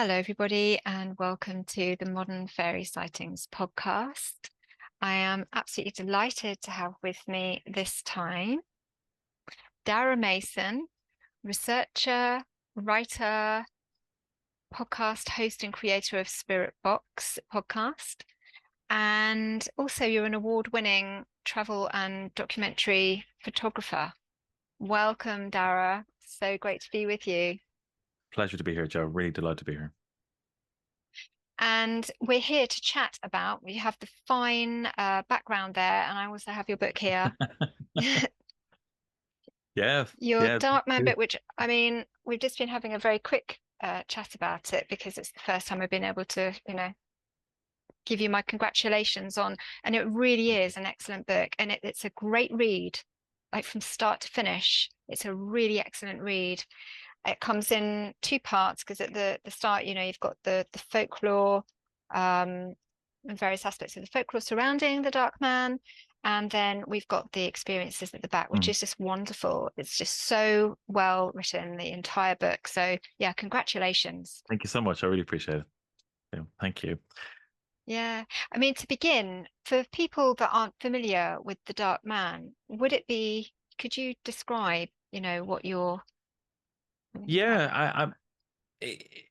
Hello, everybody, and welcome to the Modern Fairy Sightings Podcast. I am absolutely delighted to have with me this time Darragh Mason, researcher, writer, podcast host, and creator of Spirit Box podcast. And also, you're an award-winning travel and documentary photographer. Welcome, Darragh. So great to be with you. Pleasure to be here, Joe. Really delighted to be here. And we're here to chat about, you have the fine background there, and I also have your book here. Yeah, Your yeah. Dark Man book, which, I mean, we've just been having a very quick chat about it because it's the first time I've been able to, give you my congratulations on, and it really is an excellent book, and it's a great read, like from start to finish. It's a really excellent read. It comes in two parts because at the start, you've got the folklore, and various aspects of the folklore surrounding the Dark Man, and then we've got the experiences at the back, which Mm. is just wonderful. It's just so well written, the entire book. So yeah, congratulations. Thank you so much. I really appreciate it. Yeah, thank you. Yeah, I mean, to begin, for people that aren't familiar with the Dark Man, could you describe, what you're Yeah, it,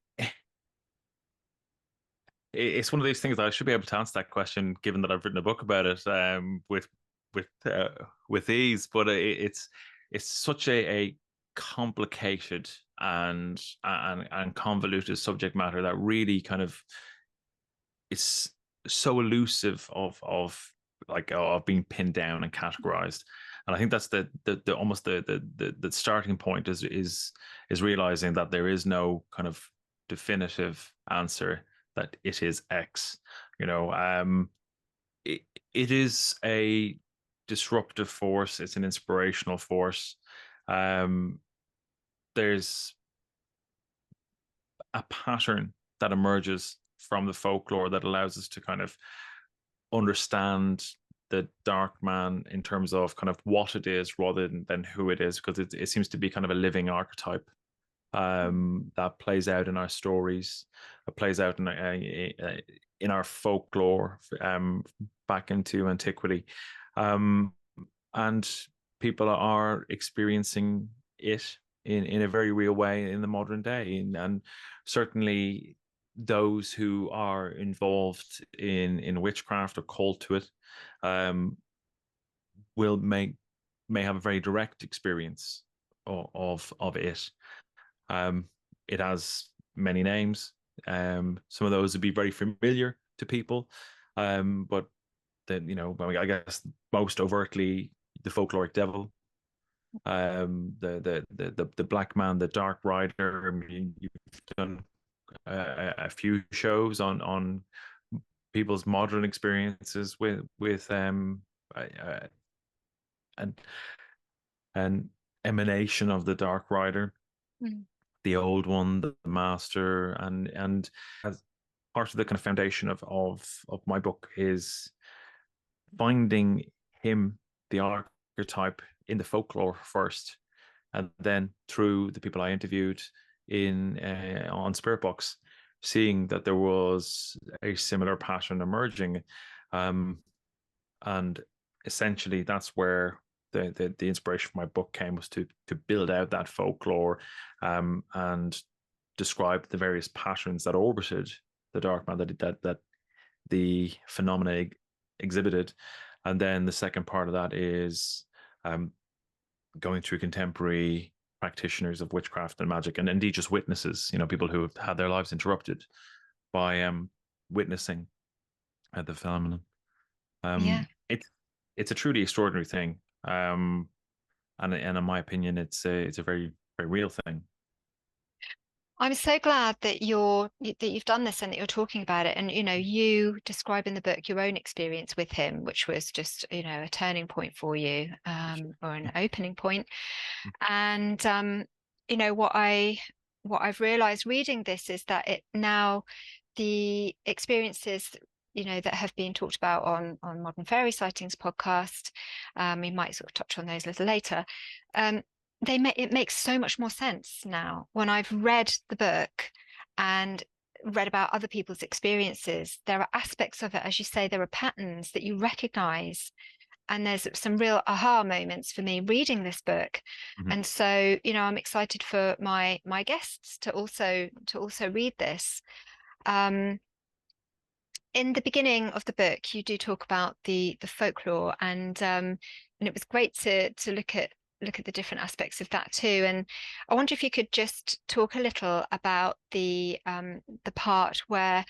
it's one of these things that I should be able to answer that question, given that I've written a book about it, with with ease. But it's such a complicated and convoluted subject matter that really kind of is so elusive of being pinned down and categorized. And I think that's the almost the starting point is realizing that there is no kind of definitive answer that it is X. You know, it, it is a disruptive force. It's an inspirational force. Um, there's a pattern that emerges from the folklore that allows us to kind of understand the dark man in terms of kind of what it is rather than who it is, because it seems to be kind of a living archetype that plays out in our stories, plays out in our folklore back into antiquity, um, and people are experiencing it in a very real way in the modern day, and certainly those who are involved in witchcraft or cult to it um, will may have a very direct experience of it. Um, it has many names. Some of those would be very familiar to people, but I guess most overtly the folkloric devil, the black man, the dark rider. I mean, you've done a few shows on people's modern experiences with an an emanation of the dark rider, Mm. the old one, the master, and as part of the kind of foundation of my book is finding him, the archetype in the folklore first, and then through the people I interviewed in on Spirit Box, seeing that there was a similar pattern emerging, and essentially that's where the inspiration for my book came, was to build out that folklore, and describe the various patterns that orbited the dark man, that the phenomena exhibited. And then the second part of that is going through contemporary practitioners of witchcraft and magic, and indeed just witnesses, people who have had their lives interrupted by witnessing the phenomenon. Yeah. It's a truly extraordinary thing, and in my opinion, it's a very very real thing. I'm so glad that you've done this and that you're talking about it. And you describe in the book your own experience with him, which was just a turning point for you, or an opening point. And what I've realized reading this is that it now the experiences that have been talked about on Modern Fairy Sightings podcast, we might sort of touch on those a little later. It makes so much more sense now when I've read the book, and read about other people's experiences, there are aspects of it, as you say, there are patterns that you recognize. And there's some real aha moments for me reading this book. Mm-hmm. And so, I'm excited for my guests to also read this. In the beginning of the book, you do talk about the folklore, and it was great to look at the different aspects of that too. And I wonder if you could just talk a little about the part where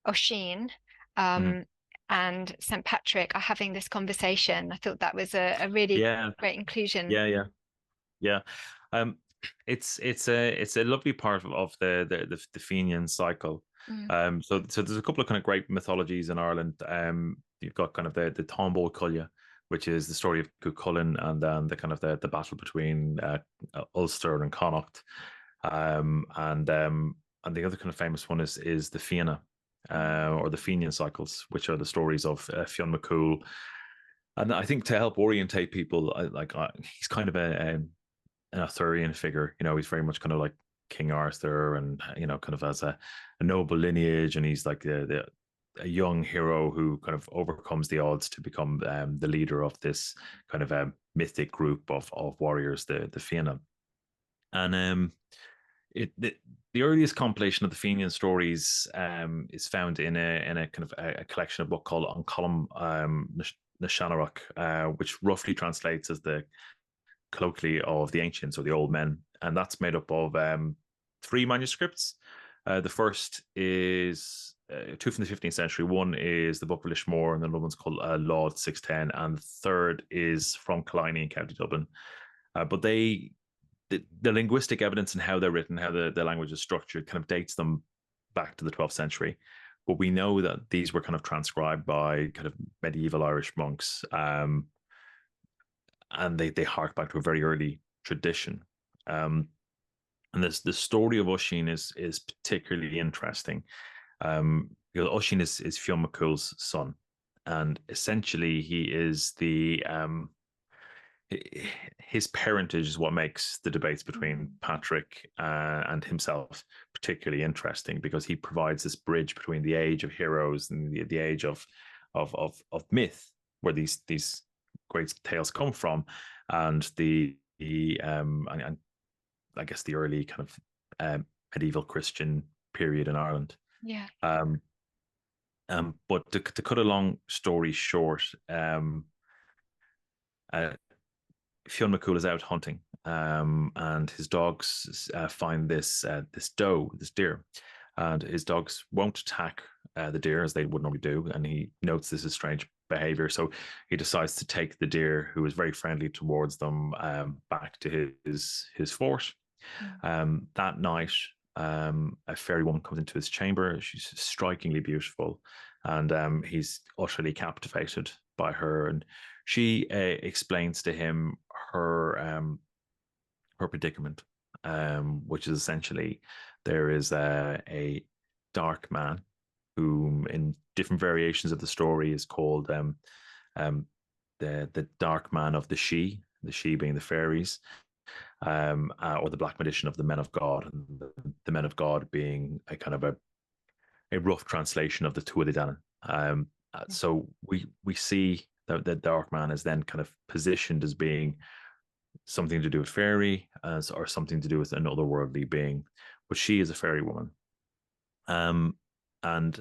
Oisin and St. Patrick are having this conversation. I thought that was a really great inclusion. Yeah. It's a lovely part of the Fenian cycle. So there's a couple of kind of great mythologies in Ireland. You've got kind of the Tombo Culla, which is the story of Cuchulainn, and then the kind of the battle between Ulster and Connacht. And the other kind of famous one is the Fianna, or the Fenian cycles, which are the stories of Fionn McCool. And I think to help orientate people, he's kind of an Arthurian figure. He's very much kind of like King Arthur, and kind of has a noble lineage, and he's like a young hero who kind of overcomes the odds to become the leader of this kind of mythic group of warriors, the Fianna. And the earliest compilation of the Fenian stories is found in a kind of a collection of book called An Column na Shanarach, which roughly translates as the colloquially of the ancients, or the old men, and that's made up of 3 manuscripts. The first is 2 from the 15th century. One is the Book of Lishmore, and the other one's called Laud 610, and the third is from Killiney in County Dublin. But the linguistic evidence and how they're written, how the language is structured, kind of dates them back to the 12th century. But we know that these were kind of transcribed by kind of medieval Irish monks, and they hark back to a very early tradition. And the story of Oisin is particularly interesting, because Oisin is Fionn McCool's son, and essentially he is his parentage is what makes the debates between Patrick and himself particularly interesting, because he provides this bridge between the age of heroes and the age of myth, where these great tales come from, and and I guess the early kind of medieval Christian period in Ireland. Yeah. But to cut a long story short, Fionn McCool is out hunting, and his dogs find this doe, this deer, and his dogs won't attack the deer as they would normally do, and he notes this is strange behavior, so he decides to take the deer, who is very friendly towards them, back to his fort. That night, a fairy woman comes into his chamber. She's strikingly beautiful, and he's utterly captivated by her, and she explains to him her predicament, which is essentially there is a dark man whom, in different variations of the story, is called the dark man of the she being the fairies, or the black magician of the men of God, and the men of God being a kind of a rough translation of the Tuatha Dé Danann. So we see that the dark man is then kind of positioned as being something to do with fairy, or something to do with an otherworldly being, but she is a fairy woman, and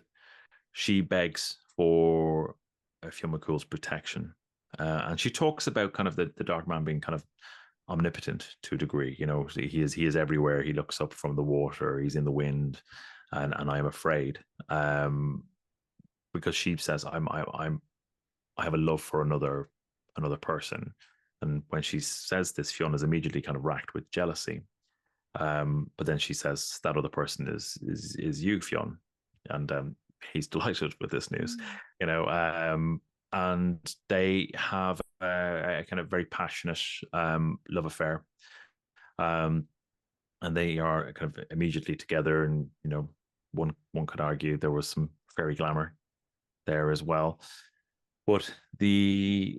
she begs for Fionn McCool's protection, and she talks about kind of the dark man being kind of omnipotent to a degree. He is everywhere. He looks up from the water. He's in the wind, and I am afraid, because she says I have a love for another person, and when she says this, Fionn is immediately kind of racked with jealousy. But then she says that other person is you, Fionn, and he's delighted with this news, and they have a kind of very passionate love affair, and they are kind of immediately together, and one could argue there was some fairy glamour there as well, but the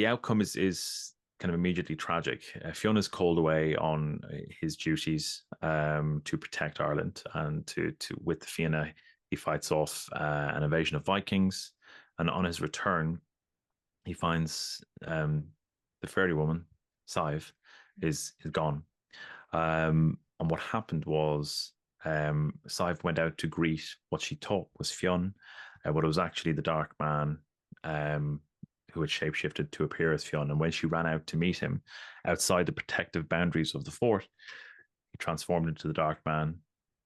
outcome is kind of immediately tragic. Fionn is called away on his duties to protect Ireland, and to with the Fianna, he fights off an invasion of Vikings, and on his return, he finds the fairy woman, Sive, is gone. And what happened was Sive went out to greet what she thought was Fionn, but it was actually the Dark Man who had shapeshifted to appear as Fionn. And when she ran out to meet him outside the protective boundaries of the fort, he transformed into the Dark Man,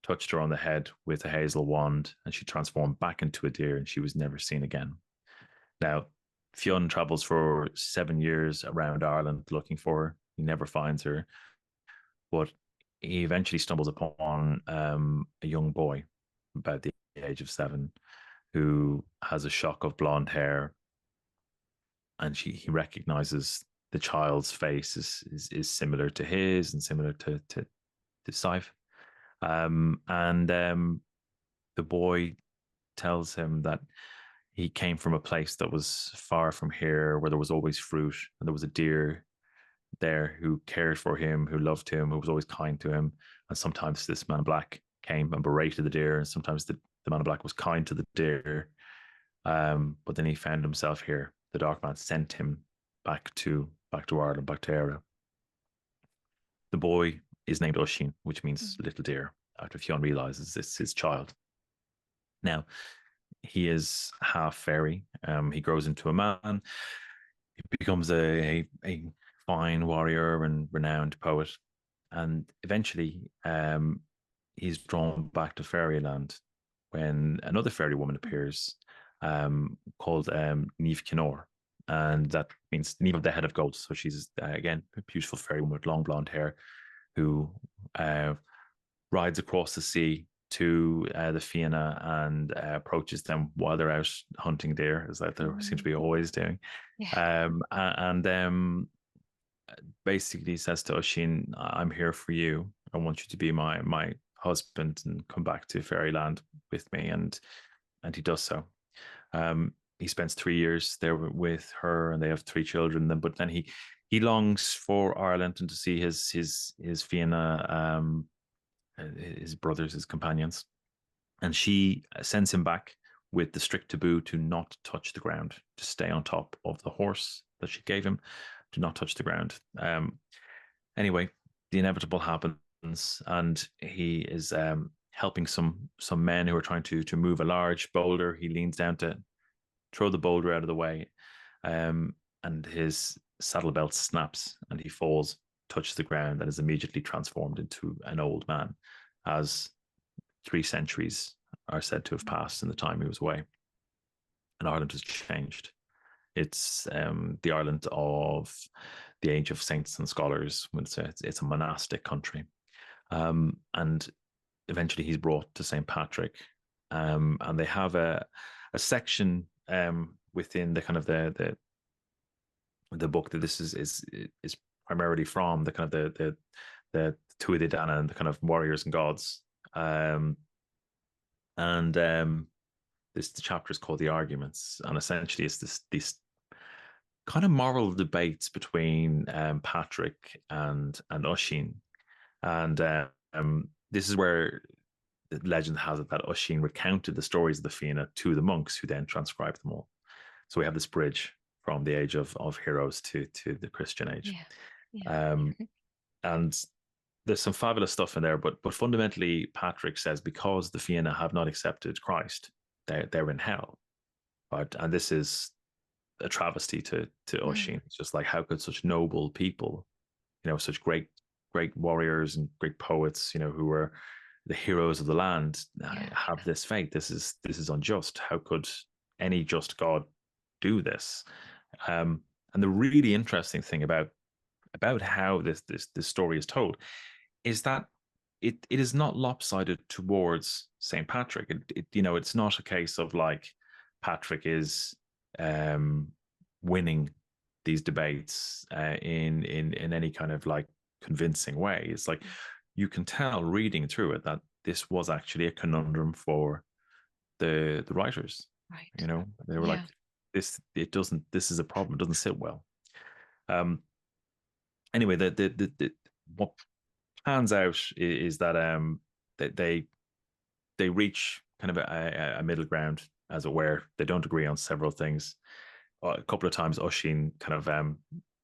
touched her on the head with a hazel wand, and she transformed back into a deer, and she was never seen again. Now, Fionn travels for 7 years around Ireland looking for her. He never finds her, but he eventually stumbles upon a young boy about the age of 7 who has a shock of blonde hair, and he recognizes the child's face is similar to his and similar to Sive. And the boy tells him that he came from a place that was far from here, where there was always fruit, and there was a deer there who cared for him, who loved him, who was always kind to him. And sometimes this man in black came and berated the deer, and sometimes the man in black was kind to the deer. But then he found himself here. The Dark Man sent him back to Ireland, back to Éire. The boy is named Oisín, which means little deer, after Fionn realizes this is his child. Now, he is half fairy. He grows into a man. He becomes a fine warrior and renowned poet. And eventually, he's drawn back to fairyland when another fairy woman appears, called Niamh Kinor. And that means Niamh, the head of gold. So she's, again, a beautiful fairy woman with long blonde hair who rides across the sea to the Fianna and approaches them while they're out hunting deer, as that they seem to be always doing. Yeah. And basically says to Oisín, I'm here for you. I want you to be my husband and come back to fairyland with me. And he does so. He spends 3 years there with her, and they have 3 children. But then he longs for Ireland and to see his Fianna, his brothers, his companions. And she sends him back with the strict taboo to not touch the ground, to stay on top of the horse that she gave him, to not touch the ground. Anyway, the inevitable happens, and he is helping some men who are trying to move a large boulder. He leans down to throw the boulder out of the way, and his saddle belt snaps, and he falls, touches the ground, and is immediately transformed into an old man, as 3 centuries are said to have passed in the time he was away. And Ireland has changed. It's the Ireland of the age of saints and scholars. It's a monastic country. And eventually he's brought to St. Patrick. And they have a section within the kind of the book that this is primarily from, the kind of the Tuatha Dé Danann and the kind of warriors and gods. The chapter is called The Arguments, and essentially it's these kind of moral debates between Patrick and Oisín. And this is where the legend has it that Oisín recounted the stories of the Fianna to the monks, who then transcribed them all. So we have this bridge from the age of heroes to the Christian age. Yeah. And there's some fabulous stuff in there, but fundamentally, Patrick says because the Fianna have not accepted Christ, they're in hell. And this is a travesty to Oisín. It's just like, how could such noble people, such great warriors and great poets, who were the heroes of the land, have this fate? This is unjust. How could any just God do this? And the really interesting thing about how this story is told is that it is not lopsided towards St. Patrick. It's not a case of like Patrick is winning these debates in any kind of like convincing way. It's like you can tell reading through it that this was actually a conundrum for the writers. Right. They were like, this is a problem. It doesn't sit well. anyway, the what pans out is that they reach kind of a middle ground, as it were. They don't agree on several things. A couple of times, Oshin kind of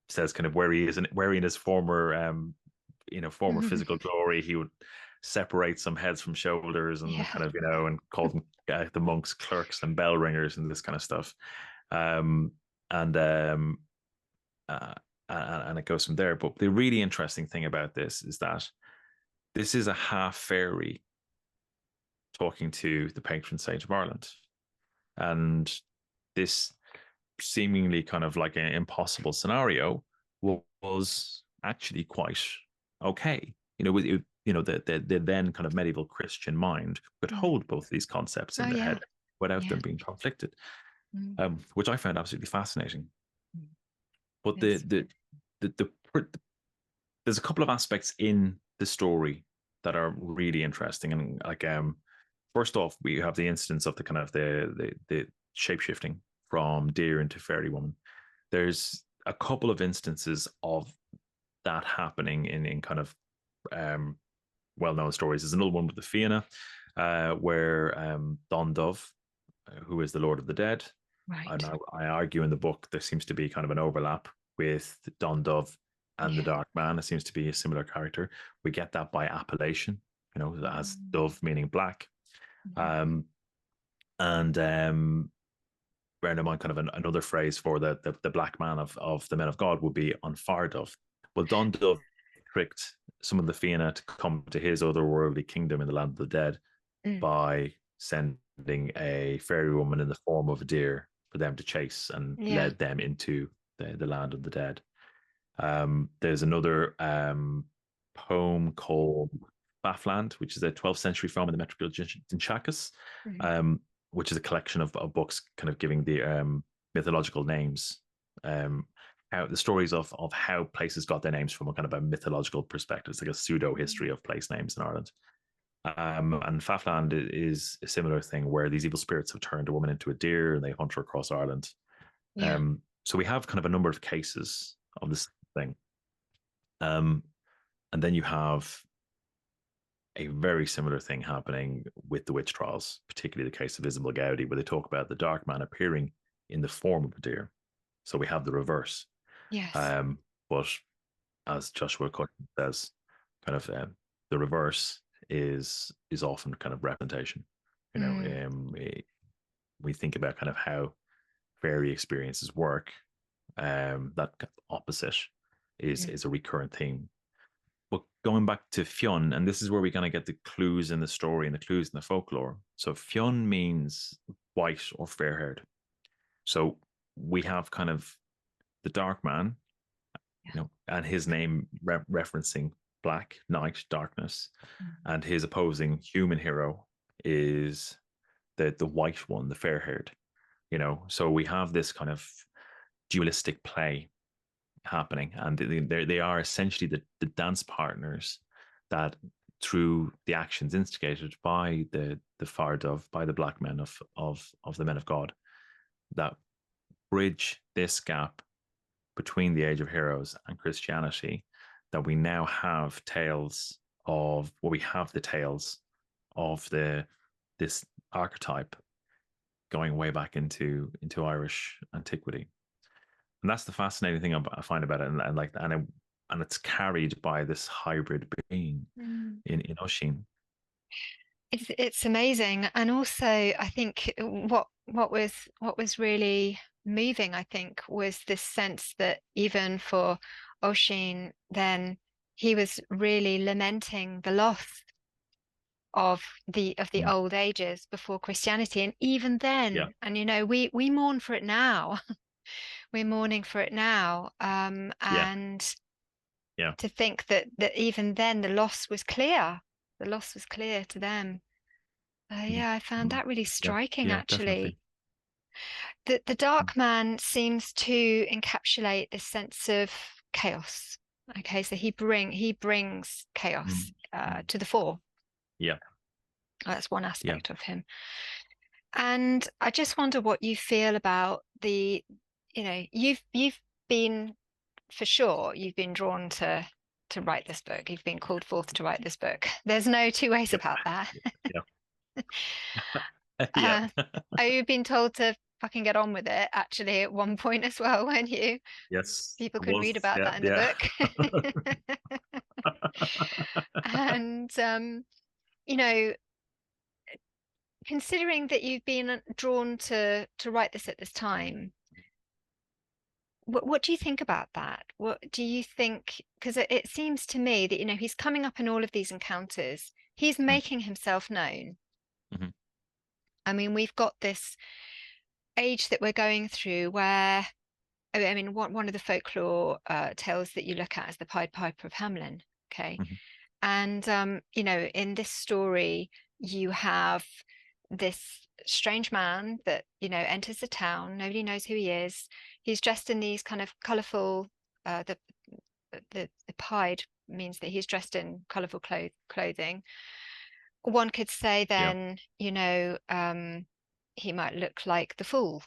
says kind of where he is and where in his former former physical glory, he would separate some heads from shoulders and kind of and call them the monks clerks and bell ringers and this kind of stuff. And it goes from there. But the really interesting thing about this is that this is a half fairy talking to the patron saint of Ireland, and this seemingly kind of like an impossible scenario was actually quite okay. The then kind of medieval Christian mind could hold both these concepts in their head without them being conflicted, which I found absolutely fascinating. But yes. there's a couple of aspects in the story that are really interesting, and like first off, we have the instance of the kind of the shape shifting from deer into fairy woman. There's a couple of instances of that happening in kind of well-known stories. There's another one with the Fianna, where Don Dove, who is the Lord of the Dead, and I argue in the book there seems to be kind of an overlap with Don Dove and the Dark Man. It seems to be a similar character. We get that by appellation, as dove meaning black. And bearing in mind kind of another phrase for the black man of the men of God would be on fire dove. Well, Don Dove tricked some of the Fianna to come to his otherworldly kingdom in the land of the dead by sending a fairy woman in the form of a deer for them to chase, and led them into the land of the dead. There's another poem called Baffland, which is a 12th century poem in the metrical Dinchakas, which is a collection of books kind of giving the mythological names, how the stories of how places got their names from a kind of a mythological perspective. It's like a pseudo history of place names in Ireland. And Fafland is a similar thing where these evil spirits have turned a woman into a deer and they hunt her across Ireland. So we have kind of a number of cases of this thing. And then you have a very similar thing happening with the witch trials, particularly the case of Isabel Gowdy, where they talk about the dark man appearing in the form of a deer. So we have the reverse. Yes. But as Joshua Cook says, kind of the reverse is often kind of representation. We think about kind of how fairy experiences work. That opposite is a recurrent theme. But going back to Fionn, and this is where we kind of get the clues in the story and the clues in the folklore. So Fionn means white or fair-haired. So we have kind of the dark man, and his name referencing black, night, darkness, and his opposing human hero is the white one, the fair-haired. So we have this kind of dualistic play happening, and they are essentially the dance partners that, through the actions instigated by the fire dove, by the black men of the men of God, that bridge this gap between the Age of Heroes and Christianity, that we now have tales of the tales of this archetype going way back into Irish antiquity. And that's the fascinating thing I find about it, and it's carried by this hybrid being in Oisin. It's amazing, and also I think what was really moving, I think, was this sense that even for Oisin, then he was really lamenting the loss of the old ages before Christianity, and even then, and we mourn for it now. We're mourning for it now, and to think that even then the loss was clear. The loss was clear to them. I found that really striking, actually. Definitely. The dark man seems to encapsulate this sense of chaos. Okay, so he brings chaos to the fore. That's one aspect of him. And I just wonder what you feel about you've been for sure you've been drawn to write this book. You've been called forth to write this book. There's no two ways Yep. about that. Yeah. You've been told to fucking get on with it actually at one point as well, weren't you? Yes, People it can read was. about Yeah, that in the yeah. book. And you know, considering that you've been drawn to write this at this time, what do you think about that? What do you think? Because it seems to me that, he's coming up in all of these encounters. He's making himself known. Mhm. I mean, we've got this age that we're going through where, I mean, one of the folklore tales that you look at is the Pied Piper of Hamelin. Okay. Mhm. And, in this story, you have this strange man that, enters the town. Nobody knows who he is. He's dressed in these kind of colourful, the pied means that he's dressed in colourful clothing. One could say Yeah, then, he might look like the fool.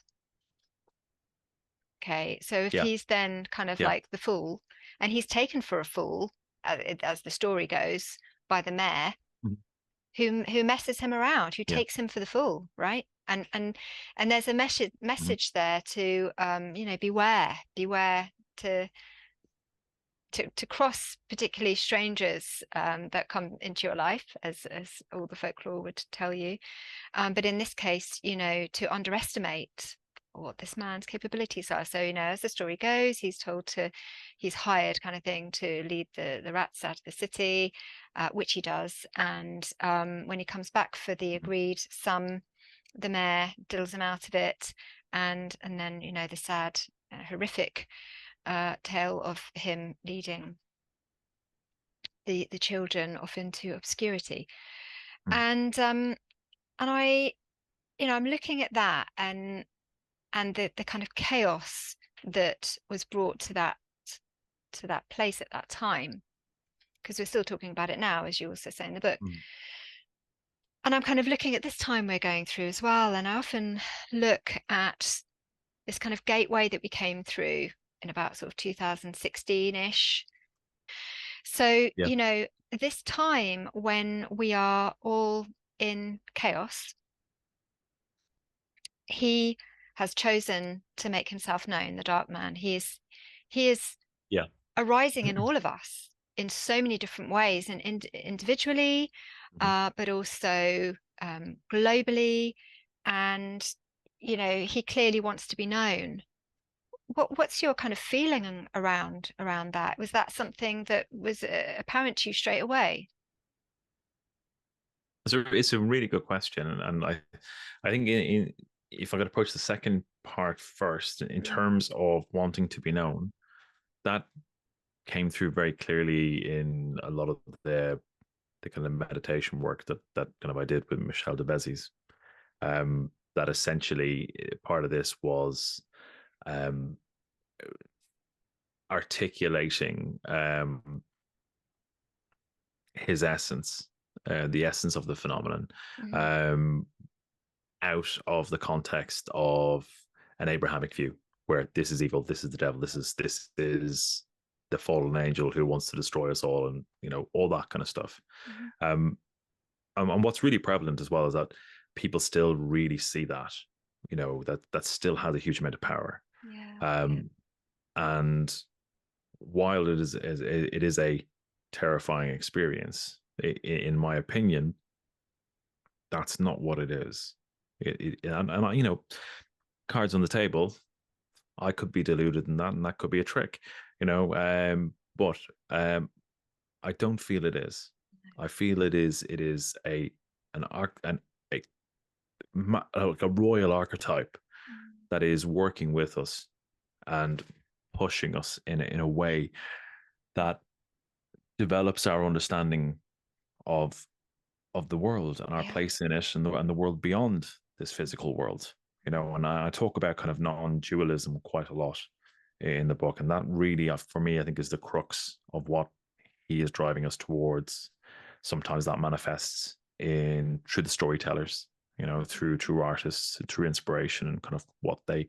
Okay, so if yeah, he's then kind of yeah. like the fool, and he's taken for a fool, as the story goes, by the mayor, Mhm. who messes him around, who Yeah. takes him for the fool, right? And there's a Mhm. message there to beware to to cross particularly strangers that come into your life, as all the folklore would tell you. But in this case, to underestimate what this man's capabilities are. So, as the story goes, he's hired kind of thing to lead the rats out of the city, which he does. And when he comes back for the agreed sum, the mayor deals him out of it. And then, the sad, horrific tale of him leading the children off into obscurity. Mhm. And I, I'm looking at that and the kind of chaos that was brought to that place at that time, because we're still talking about it now, as you also say in the book. Mhm. And I'm kind of looking at this time we're going through as well. And I often look at this kind of gateway that we came through in about sort of 2016-ish. So, Yeah. this time when we are all in chaos, he has chosen to make himself known, the dark man. He is Yeah. arising in all of us in so many different ways, and individually, Mhm. but also globally. And he clearly wants to be known. What's your kind of feeling around that? Was that something that was apparent to you straight away? It's a really good question, and I think if I could approach the second part first, in Mm, terms of wanting to be known, that came through very clearly in a lot of the kind of meditation work that kind of I did with Michelle de Bezes. That essentially part of this was um, articulating his essence, the essence of the phenomenon, mhm. um, out of the context of an Abrahamic view, where this is evil, this is the devil, this is the fallen angel who wants to destroy us all, and all that kind of stuff. Mhm. Um, and what's really prevalent as well is that people still really see that, that still has a huge amount of power. Yeah. Um, and while it is a terrifying experience, in my opinion, that's not what it is. And cards on the table. I could be deluded in that, and that could be a trick, but I don't feel it is. I feel it is. It is an arc an a like a royal archetype Mm. that is working with us and pushing us in a way that develops our understanding of the world and our Yeah. place in it, and the world beyond this physical world. And I talk about kind of non-dualism quite a lot in the book, and that really, for me, I think is the crux of what he is driving us towards. Sometimes that manifests in through the storytellers, through artists, through inspiration, and kind of what they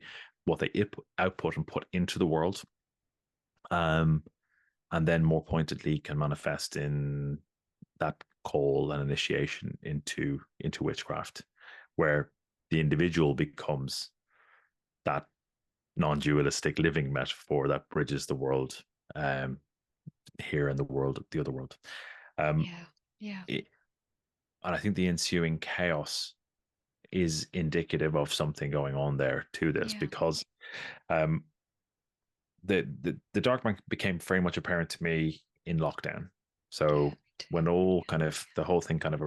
output and put into the world. and then more pointedly can manifest in that call and initiation into witchcraft, where the individual becomes that non-dualistic living metaphor that bridges the world here and the other world. And I think the ensuing chaos is indicative of something going on there to this, because the dark man became very much apparent to me in lockdown. So when the whole thing kind of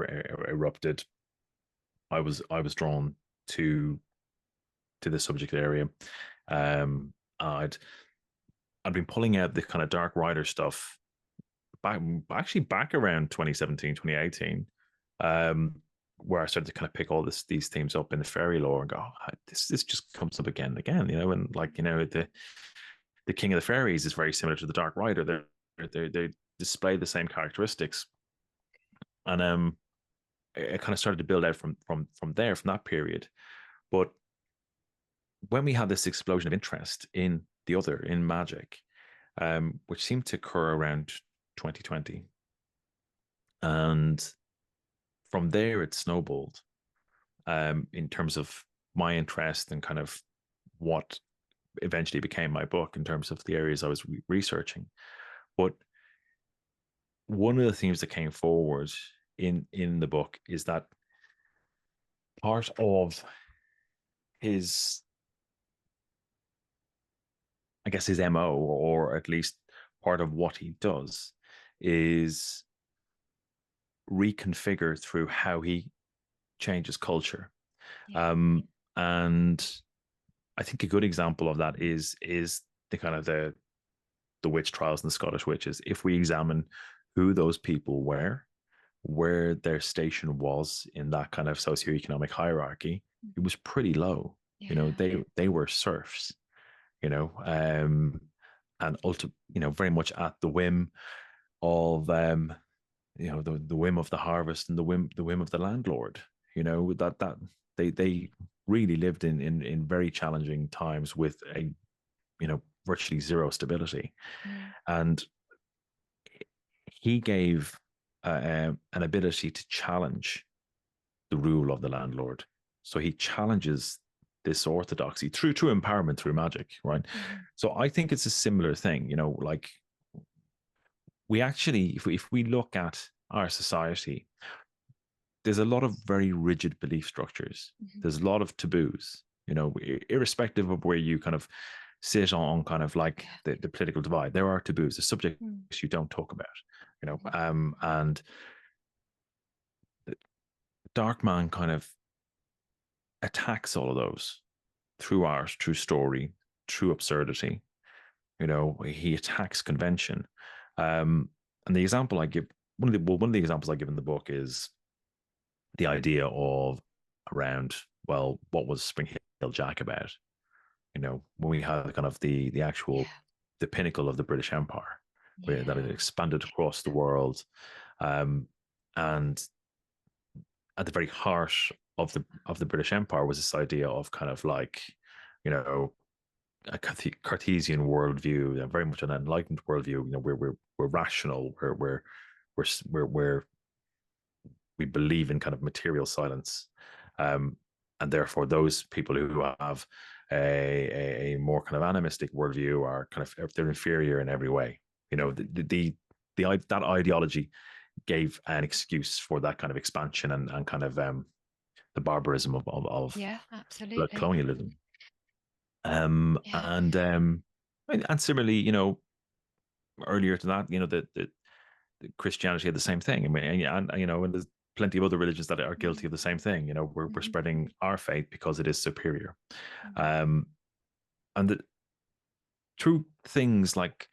erupted, I was drawn to the subject area. I'd been pulling out the kind of dark rider stuff back around 2017, 2018, where I started to kind of pick all these themes up in the fairy lore and go, this just comes up again and again, and the king of the fairies is very similar to the dark rider. They display the same characteristics, and it kind of started to build out from that period. But when we had this explosion of interest in magic, which seemed to occur around 2020, and from there it snowballed in terms of my interest and kind of what eventually became my book in terms of the areas I was researching. But one of the themes that came forward in the book is that part of his, I guess, his MO, or at least part of what he does, is reconfigure through how he changes culture. And I think a good example of that is the kind of the witch trials and the Scottish witches. If we examine who those people were, where their station was in that kind of socioeconomic hierarchy, it was pretty low. They were serfs, and very much at the whim of the whim of the harvest and the whim of the landlord. That they really lived in very challenging times with a virtually zero stability. And he gave an ability to challenge the rule of the landlord. So he challenges this orthodoxy through empowerment, through magic, right? So I think it's a similar thing. Like, we actually, if we look at our society, there's a lot of very rigid belief structures. There's a lot of taboos, irrespective of where you kind of sit on kind of like the political divide. There are taboos, the subjects you don't talk about, and the dark man kind of attacks all of those through art, through story, through absurdity. He attacks convention. And the example I give, one of the examples I give in the book is the idea of around, well, what was Spring Hill Jack about? When we had kind of the actual the pinnacle of the British Empire, where that it expanded across the world, and at the very heart of the British Empire was this idea of kind of like, a Cartesian worldview, very much an enlightened worldview. We're rational, we believe in kind of material silence, and therefore those people who have a more kind of animistic worldview are kind of, they're inferior in every way. That ideology gave an excuse for that kind of expansion and kind of the barbarism of absolutely, colonialism. And similarly, earlier to that, the Christianity had the same thing. I mean, and there's plenty of other religions that are guilty of the same thing. We're spreading our faith because it is superior. And through things like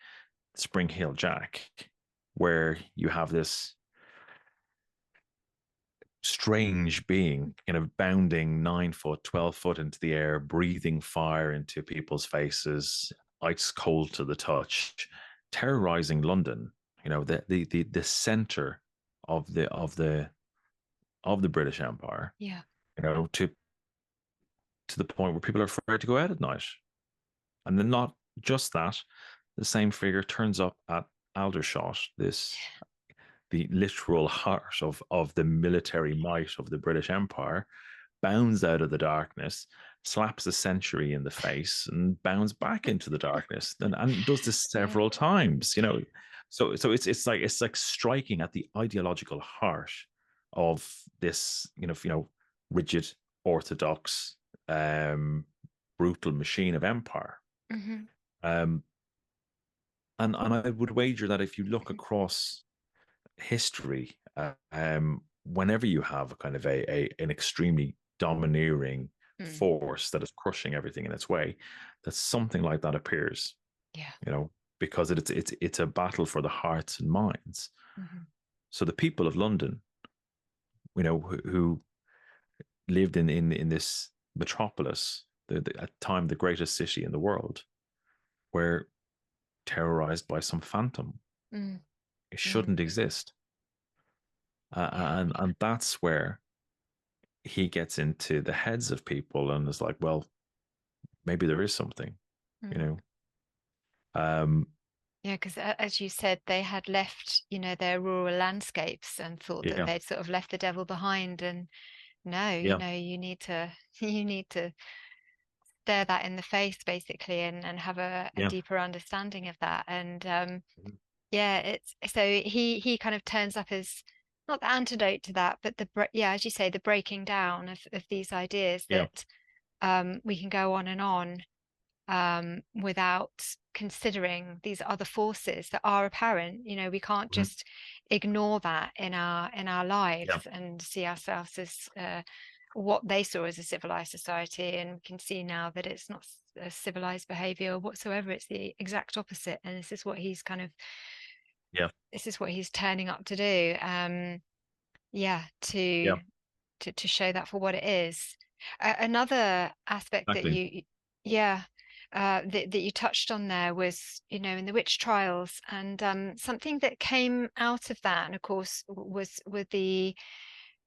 Spring Hill Jack, where you have this strange being, bounding 9 foot, 12 foot into the air, breathing fire into people's faces, ice cold to the touch, terrorizing London, the center of the British Empire, to the point where people are afraid to go out at night. And then not just that, the same figure turns up at Aldershot, the literal heart of the military might of the British Empire, bounds out of the darkness, slaps a century in the face, and bounds back into the darkness, and does this Yeah. several times. So it's like striking at the ideological heart of this rigid, orthodox, brutal machine of empire. Mm-hmm. Um, and I would wager that if you look across history, whenever you have a kind of an extremely domineering Mm. force that is crushing everything in its way, that something like that appears. Yeah. Because it's a battle for the hearts and minds. Mm-hmm. So the people of London, who lived in this metropolis, at the time the greatest city in the world, were terrorized by some phantom. Mm. It Mm. shouldn't exist. Yeah. And that's where he gets into the heads of people and is like, well, maybe there is something, you Mm. know. Um, Yeah, because as you said, they had left, their rural landscapes and thought that yeah, they'd sort of left the devil behind. And no, yeah, you need to you need to stare that in the face basically, and have a yeah, deeper understanding of that. And mhm, yeah, it's so he kind of turns up as not the antidote to that, but yeah, as you say, the breaking down of these ideas yeah, that we can go on and on without considering these other forces that are apparent. We can't mhm, just ignore that in our lives yeah, and see ourselves as what they saw as a civilized society, and we can see now that it's not a civilized behavior whatsoever. It's the exact opposite, and yeah, this is what he's turning up to do. Yeah, to yeah, to show that for what it is. Another aspect that exactly. yeah, that you touched on there was, in the witch trials, and something that came out of that, and of course, was with the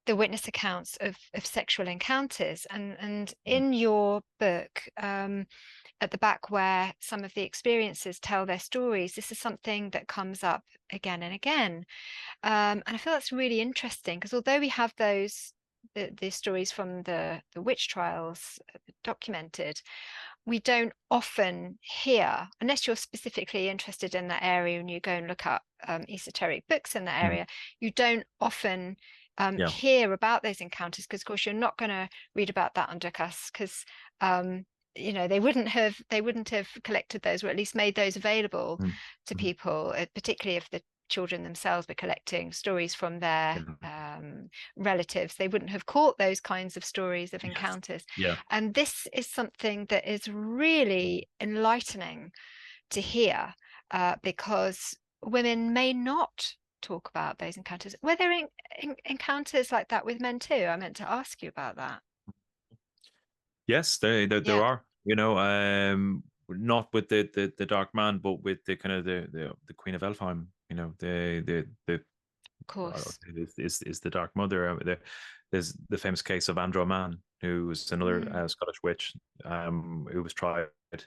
witness accounts of sexual encounters, and Mhm, in your book, at the back where some of the experiences tell their stories, this is something that comes up again and again. And I feel that's really interesting because although we have the stories from the witch trials documented, we don't often hear, unless you're specifically interested in that area and you go and look up esoteric books in that mhm, area, you don't often yeah, hear about those encounters, because of course you're not going to read about that under cuss, because they wouldn't have collected those, or at least made those available mhm, to mhm, people, particularly if the children themselves were collecting stories from their yeah, relatives. They wouldn't have caught those kinds of stories of yes, encounters. yeah, And this is something that is really enlightening to hear, because women may not talk about those encounters. Were there encounters like that with men too? I meant to ask you about that. yes, there Yeah, are, not with the Dark Man, but with the kind of the Queen of Elfheim, the of course. is the Dark Mother. There's the famous case of Andro who was another Mm, Scottish witch, who was tried, I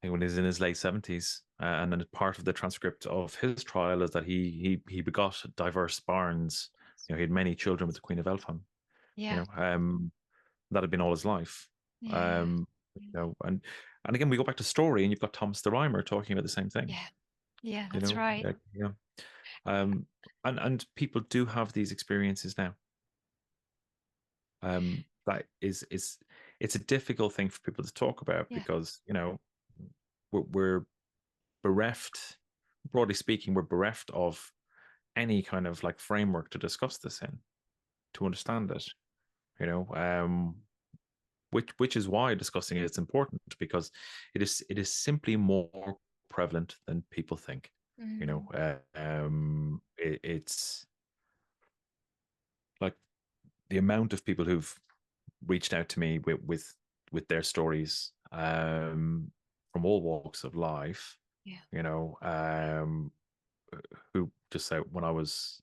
think, when he was in his late 70s. And then part of the transcript of his trial is that he begot diverse barns. He had many children with the Queen of Elfheim. You yeah, know, that had been all his life. yeah, Um, and again, we go back to story, and you've got Thomas the Rhymer talking about the same thing. yeah, yeah, that's right. Yeah. Um, and people do have these experiences now. That is it's a difficult thing for people to talk about Yeah. because we're bereft, broadly speaking, we're bereft of any kind of like framework to discuss this in, to understand it. You know, which is why discussing it is important, because it is simply more prevalent than people think. Mm, It's like the amount of people who've reached out to me with their stories, from all walks of life, yeah. you know, who just said, when I was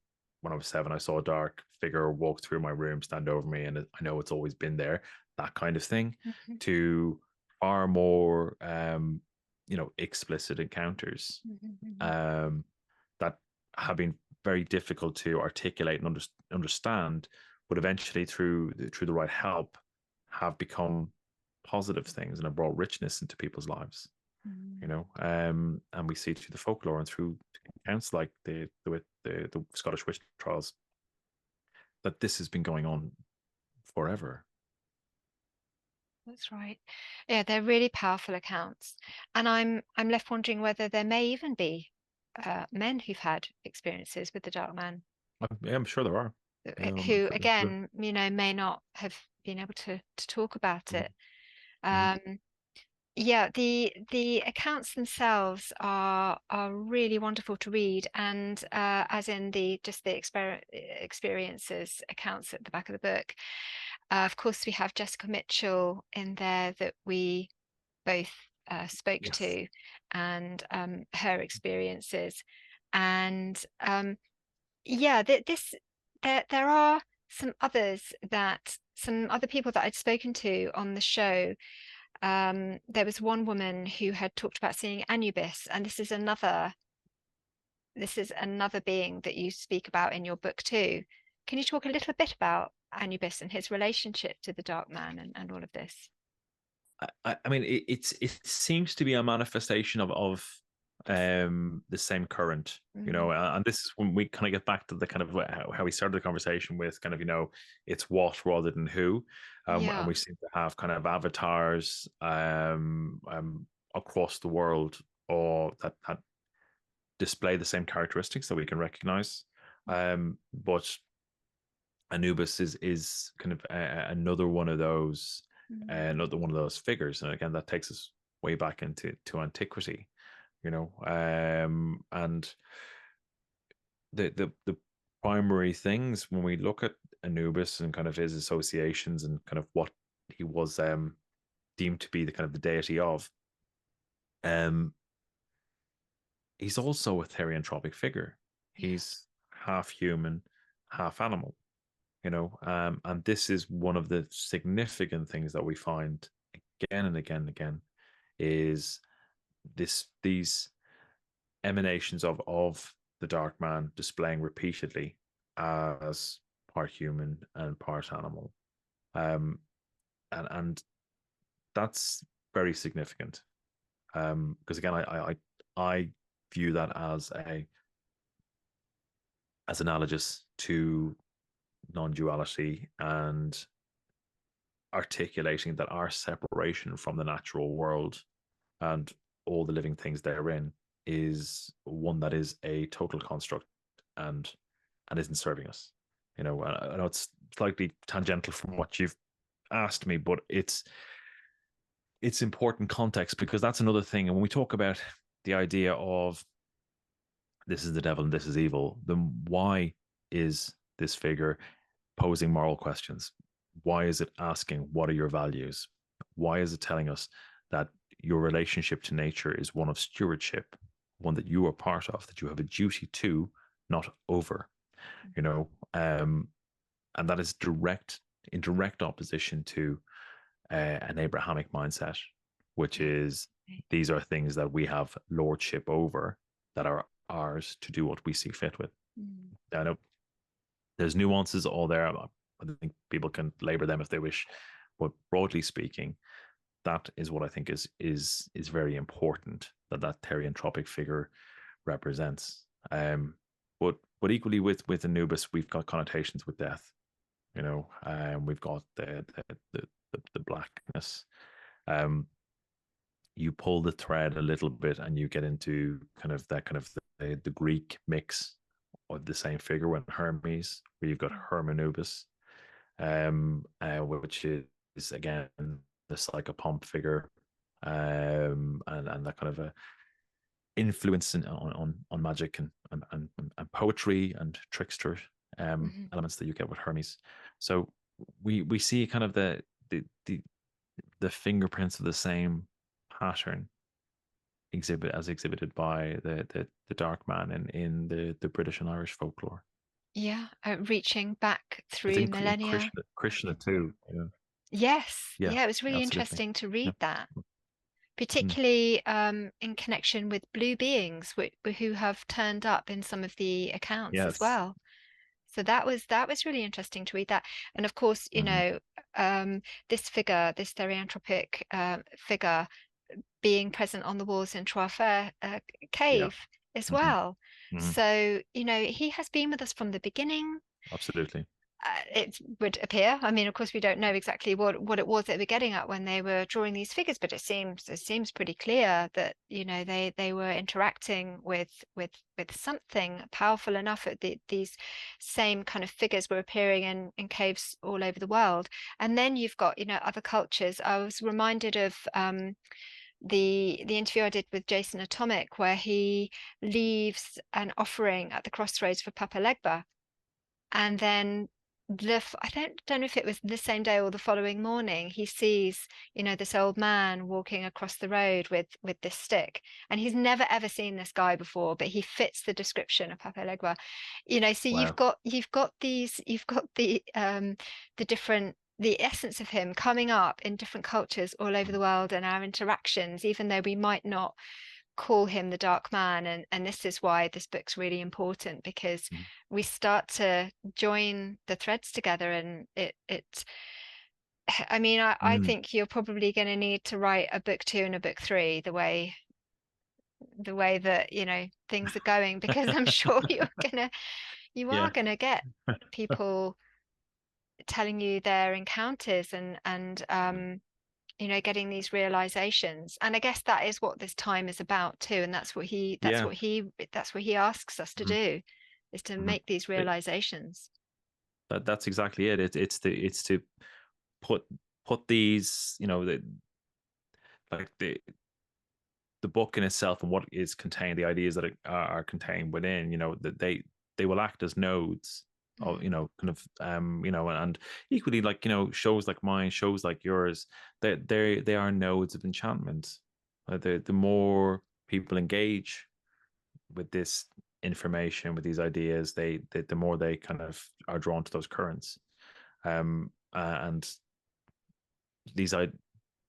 7, I saw a dark figure walk through my room, stand over me, and I know it's always been there. That kind of thing, Mhm. to far more, explicit encounters Mm-hmm. that have been very difficult to articulate and understand, but eventually through the right help have become positive things and have brought richness into people's lives. And we see through the folklore and through accounts like the Scottish witch trials that this has been going on forever. That's right. Yeah, they're really powerful accounts. And I'm left wondering whether there may even be men who've had experiences with the Dark Man, I'm sure there are. who again, may not have been able to talk about it. Yeah, the accounts themselves are really wonderful to read, and as in the experiences accounts at the back of the book. Of course, we have Jessica Mitchell in there that we both spoke Yes. to, and her experiences, and yeah, there are some other people that I'd spoken to on the show. There was one woman who had talked about seeing Anubis, and this is another being that you speak about in your book too. Can you talk a little bit about Anubis and his relationship to the Dark Man and all of this? I mean, it seems to be a manifestation of the same current, and this is when we kind of get back to the kind of how we started the conversation with kind of it's what rather than who, and we seem to have kind of avatars across the world or that display the same characteristics that we can recognize, but Anubis is kind of another one of those figures, and again that takes us way back into antiquity, and the primary things when we look at Anubis and kind of his associations and kind of what he was deemed to be the kind of the deity of, he's also a therianthropic figure. He's half human, half animal. And this is one of the significant things that we find again and again and again is these emanations of the Dark Man displaying repeatedly as part human and part animal, and that's very significant, because again I view that as analogous to non-duality and articulating that our separation from the natural world and all the living things therein is one that is a total construct and isn't serving us. I know it's slightly tangential from what you've asked me, but it's important context, because that's another thing. And when we talk about the idea of this is the devil and this is evil, then why is this figure posing moral questions? Why is it asking, what are your values? Why is it telling us that your relationship to nature is one of stewardship, one that you are part of, that you have a duty to, not over, and that is in direct opposition to an Abrahamic mindset, which is these are things that we have lordship over, that are ours to do what we see fit with. I know there's nuances all there. I think people can labor them if they wish, but broadly speaking, that is what I think is very important that therianthropic figure represents. But equally with Anubis, we've got connotations with death. We've got the blackness. You pull the thread a little bit, and you get into the Greek mix of the same figure when Hermes, where you've got Hermanubis, which is again the psychopomp figure, and that kind of a influence on magic and poetry and trickster elements that you get with Hermes. So we see kind of the fingerprints of the same pattern exhibited by the Dark Man in the British and Irish folklore. Yeah, reaching back through I think millennia. Krishna too. Yes, Yeah, it was really absolutely. interesting to read that. particularly in connection with blue beings who have turned up in some of the accounts as Yes. well. So that was really interesting to read that. And of course, this figure, this therianthropic figure, being present on the walls in Troisfer Yeah. cave as Hmm. well. Hmm. So, he has been with us from the beginning. Absolutely. It would appear. I mean, of course, we don't know exactly what it was they were getting at when they were drawing these figures, but it seems pretty clear that they were interacting with something powerful enough that these same kind of figures were appearing in caves all over the world. And then you've got other cultures. I was reminded of the interview I did with Jason Atomic, where he leaves an offering at the crossroads for Papa Legba, and then I don't know if it was the same day or the following morning, he sees this old man walking across the road with this stick, and he's never ever seen this guy before, but he fits the description of Papa Legua. So Wow. you've got the different, the essence of him coming up in different cultures all over the world, and our interactions, even though we might not call him the Dark Man. And this is why this book's really important, because Mhm. we start to join the threads together, and it I mean, I Mm. think you're probably going to need to write a book 2 and a book 3 the way that things are going, because I'm sure you Yeah. are gonna get people telling you their encounters, and getting these realizations. And I guess that is what this time is about too, and Yeah. that's what he asks us to Mhm. do, is to Mhm. make these realizations. That's exactly it. It's to put put these, like the book in itself and what is contained, the ideas that are contained within, that they will act as nodes of, Mm. kind of, and equally, like, shows like mine, shows like yours, they are nodes of enchantment. The more people engage with this information, with these ideas, the more they kind of are drawn to those currents. And these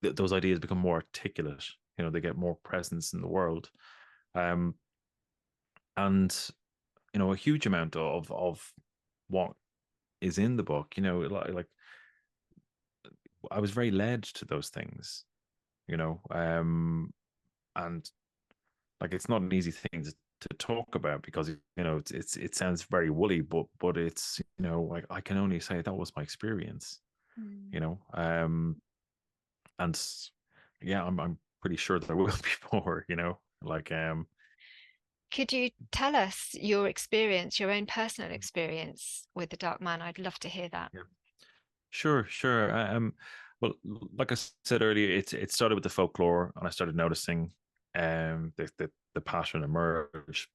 those ideas become more articulate. They get more presence in the world. um and a huge amount of what is in the book, like I was very led to those things, and like it's not an easy thing to talk about, because it sounds very woolly, but it's, like I can only say that was my experience, you Mm. know and yeah, I'm pretty sure there will be more, like Could you tell us your experience, your own personal experience with the Dark Man? I'd love to hear that. yeah. Sure. Well, like I said earlier, it started with the folklore, and I started noticing the pattern emerge.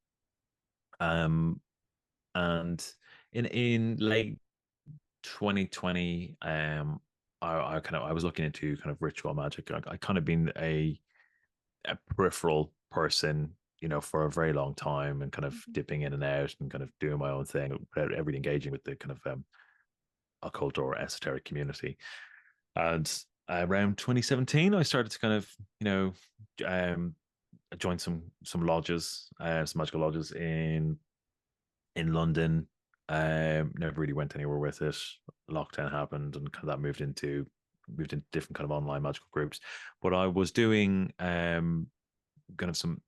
Um, and in late 2020, I was looking into kind of ritual magic. I kind of been a peripheral person, for a very long time, and kind of Mhm. dipping in and out and kind of doing my own thing without ever engaging with the kind of occult or esoteric community. And around 2017, I started to kind of, um, join some lodges, some magical lodges in London. Never really went anywhere with it. Lockdown happened, and kind of that moved into different kind of online magical groups. But I was doing kind of some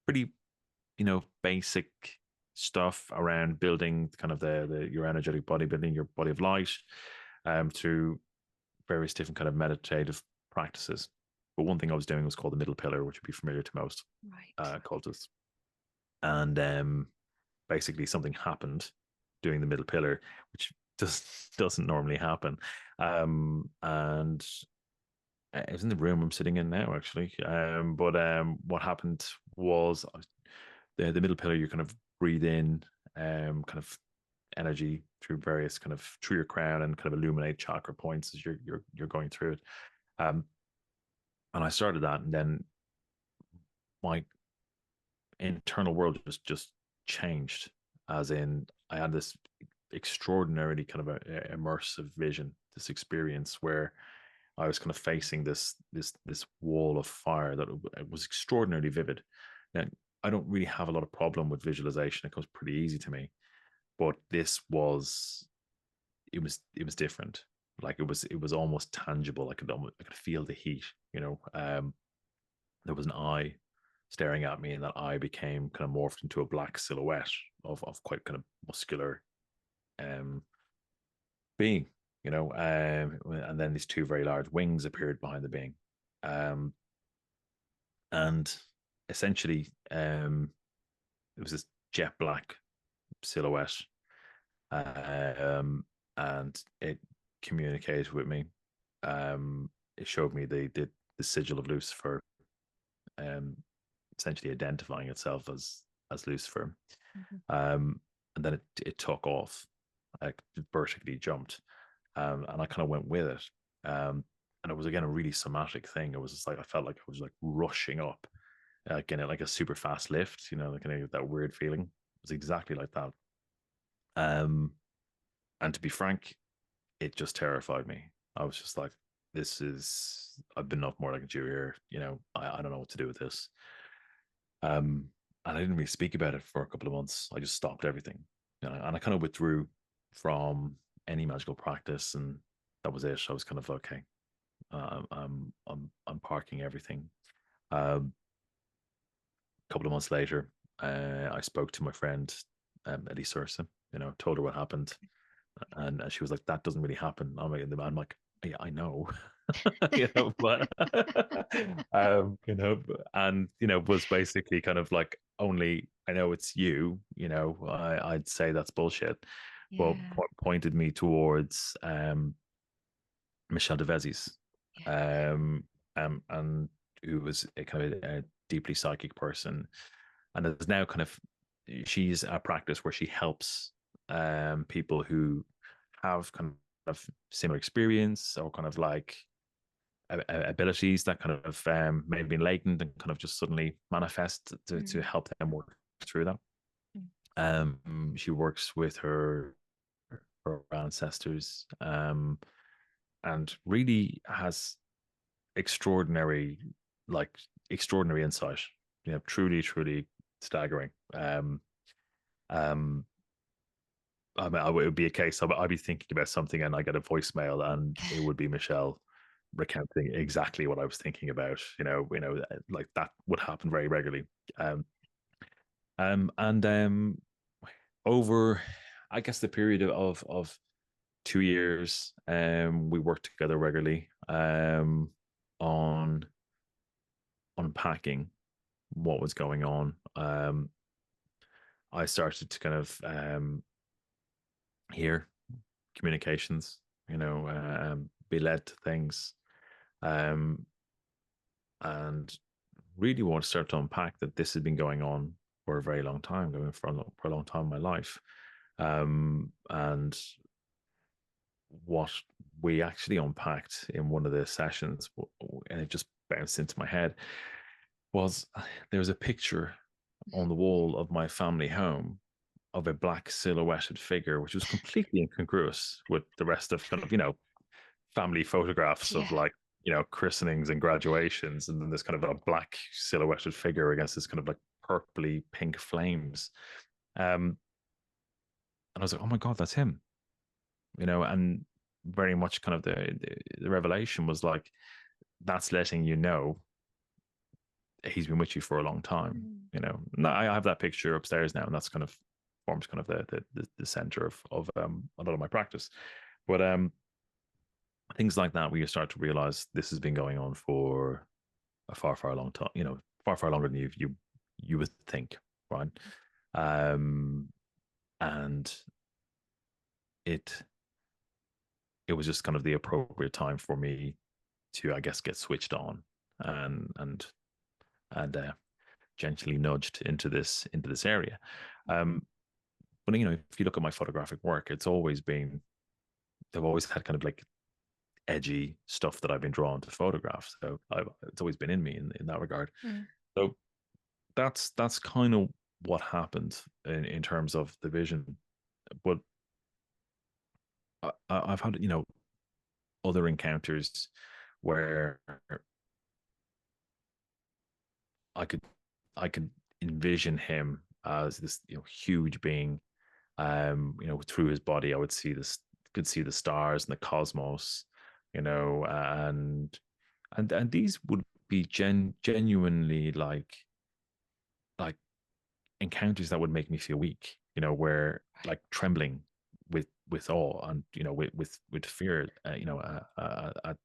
pretty, basic stuff around building kind of the your energetic body, building your body of light, through various different kind of meditative practices. But one thing I was doing was called the middle pillar, which would be familiar to most Right. cultists. And basically, something happened doing the middle pillar, which just doesn't normally happen. And it was in the room I'm sitting in now, actually. But what happened was, the middle pillar, you kind of breathe in kind of energy through various kind of through your crown, and kind of illuminate chakra points as you're going through it. Um, and I started that, and then my internal world just changed. As in, I had this extraordinarily kind of a immersive vision, this experience where I was kind of facing this wall of fire that it was extraordinarily vivid. Now, I don't really have a lot of problem with visualization. It comes pretty easy to me, but this was it was different. Like it was almost tangible. I could feel the heat. There was an eye staring at me, and that eye became kind of morphed into a black silhouette of quite kind of muscular um being, and then these two very large wings appeared behind the being. Um and essentially it was this jet black silhouette, and it communicated with me. It showed me the sigil of Lucifer, um, essentially identifying itself as Lucifer. And then it took off, like vertically jumped, and I kind of went with it. And it was again a really somatic thing. It was just like I felt like I was like rushing up, like in like a super fast lift, like that weird feeling. It was exactly like that. Um, and to be frank, it just terrified me. I was just like, I've been off more like a Jew here. I don't know what to do with this. And I didn't really speak about it for a couple of months. I just stopped everything, and I kind of withdrew from any magical practice, and that was it. I was kind of okay. I'm parking everything. A couple of months later, I spoke to my friend, Eddie Sursa. Told her what happened, and she was like, "That doesn't really happen." I'm like, "Yeah, I know." But and was basically kind of like, only I know it's you. I'd say that's bullshit. Well, Yeah. pointed me towards Michel Devezes, Yeah. and who was a kind of a deeply psychic person, and is now kind of, she's a practice where she helps people who have kind of similar experience, or kind of like abilities that kind of maybe been latent and kind of just suddenly manifest to help them work through that. She works with her ancestors, and really has extraordinary like extraordinary insight. Truly staggering. Um I mean, it would be a case of I'd be thinking about something and I get a voicemail and it would be Michelle recounting exactly what I was thinking about. Like that would happen very regularly. And over, I guess, the period of 2 years, we worked together regularly, on unpacking what was going on. I started to kind of hear communications, be led to things, and really want to start to unpack that this has been going on for a very long time, going for a long time in my life. And what we actually unpacked in one of the sessions, and it just bounced into my head, was there was a picture on the wall of my family home of a black silhouetted figure, which was completely incongruous with the rest of kind of, family photographs of Yeah. like, christenings and graduations. And then this kind of a black silhouetted figure against this kind of like purpley pink flames. And I was like, oh my God, that's him, and very much kind of the revelation was like, that's letting you know he's been with you for a long time. I have that picture upstairs now, and that's kind of forms kind of the center of a lot of my practice. But things like that, where you start to realize this has been going on for a far long time, far longer than you would think, right? And it was just kind of the appropriate time for me to, I guess, get switched on and gently nudged into this area. But if you look at my photographic work, they've always had kind of like edgy stuff that I've been drawn to photograph. So it's always been in me in that regard. So that's kind of what happened in terms of the vision. But I've had other encounters where I could I could envision him as this, huge being. Through his body, I would see this, could see the stars and the cosmos, and these would be genuinely like encounters that would make me feel weak, where like trembling with awe and with fear, at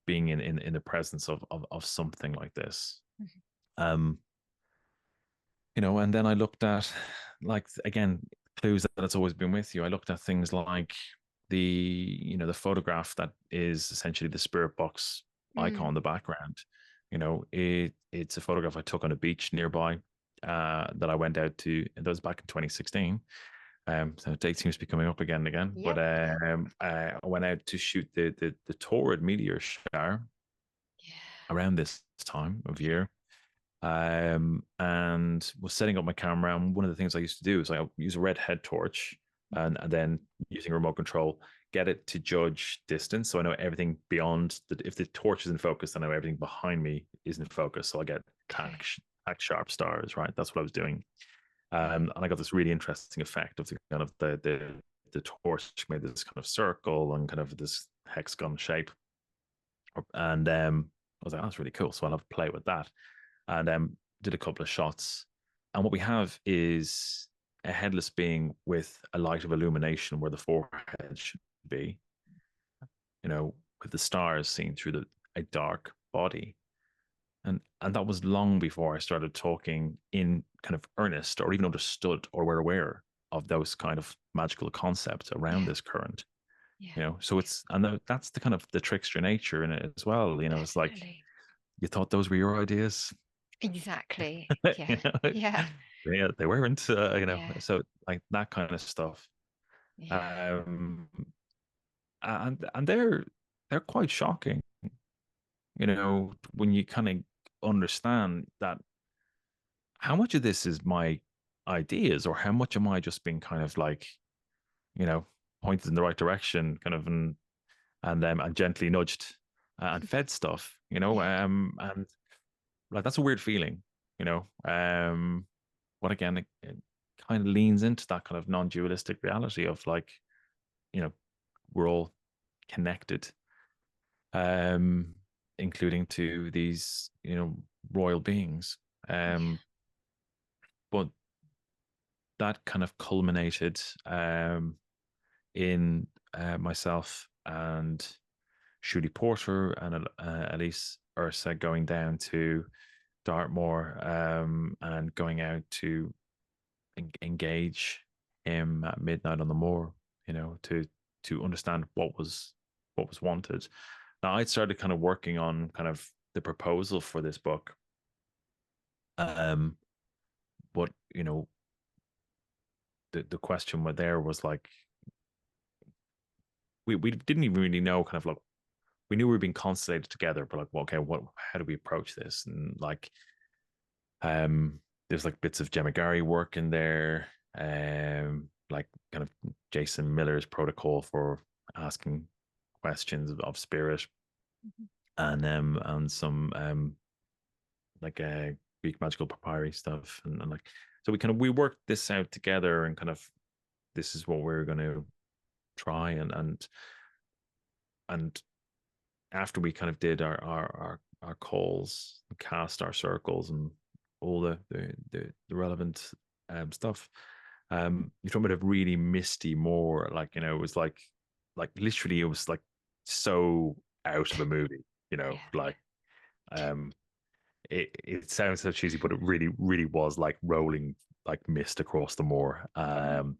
being in the presence of something like this. Mm-hmm. And then I looked at, like, again, clues that it's always been with you. I looked at things like the photograph that is essentially the spirit box icon in the background. It's a photograph I took on a beach nearby, that I went out to. That was back in 2016. So the date seems to be coming up again and again. Yep. But I went out to shoot the Taurid meteor shower around this time of year, and was setting up my camera. And one of the things I used to do is I use a red head torch, and then using a remote control, get it to judge distance. So I know everything beyond if the torch is in focus, I know everything behind me is in focus. So I get tack sharp stars, right? That's what I was doing. And I got this really interesting effect of the kind of the torch made this kind of circle and kind of this hexagon shape. And I was like, oh, that's really cool. So I'll have to play with that. And did a couple of shots. And what we have is a headless being with a light of illumination where the forehead should be, with the stars seen through a dark body. And that was long before I started talking in kind of earnest or even understood or were aware of those kind of magical concepts around this current. So that's the kind of the trickster nature in it as well. It's like, you thought those were your ideas. Exactly. Yeah. Yeah. Yeah, they weren't, so like that kind of stuff. Yeah. And they're quite shocking, when you kind of understand that how much of this is my ideas or how much am I just being kind of like, pointed in the right direction, kind of, and gently nudged, and fed stuff, and like that's a weird feeling, but again, it kind of leans into that kind of non-dualistic reality of like, we're all connected, um, including to these, royal beings. But that kind of culminated, in myself and Shuli Porter and Elise Ursa going down to Dartmoor, and going out to engage him at midnight on the moor, to understand what was wanted. Now I'd started kind of working on kind of the proposal for this book, but the question there was like, we didn't even really know, kind of like, we knew we were being constellated together, but like, well, okay, how do we approach this? And like, there's like bits of Gemma work in there, like kind of Jason Miller's protocol for asking questions of spirit, and some like Greek magical papyri stuff, and like, so we worked this out together, and kind of, this is what we're going to try, and after we kind of did our calls, cast our circles, and all the relevant stuff, you're talking about a really misty more, like, it was like literally, it was like so out of a movie, like, it sounds so cheesy, but it really really was like rolling like mist across the moor, and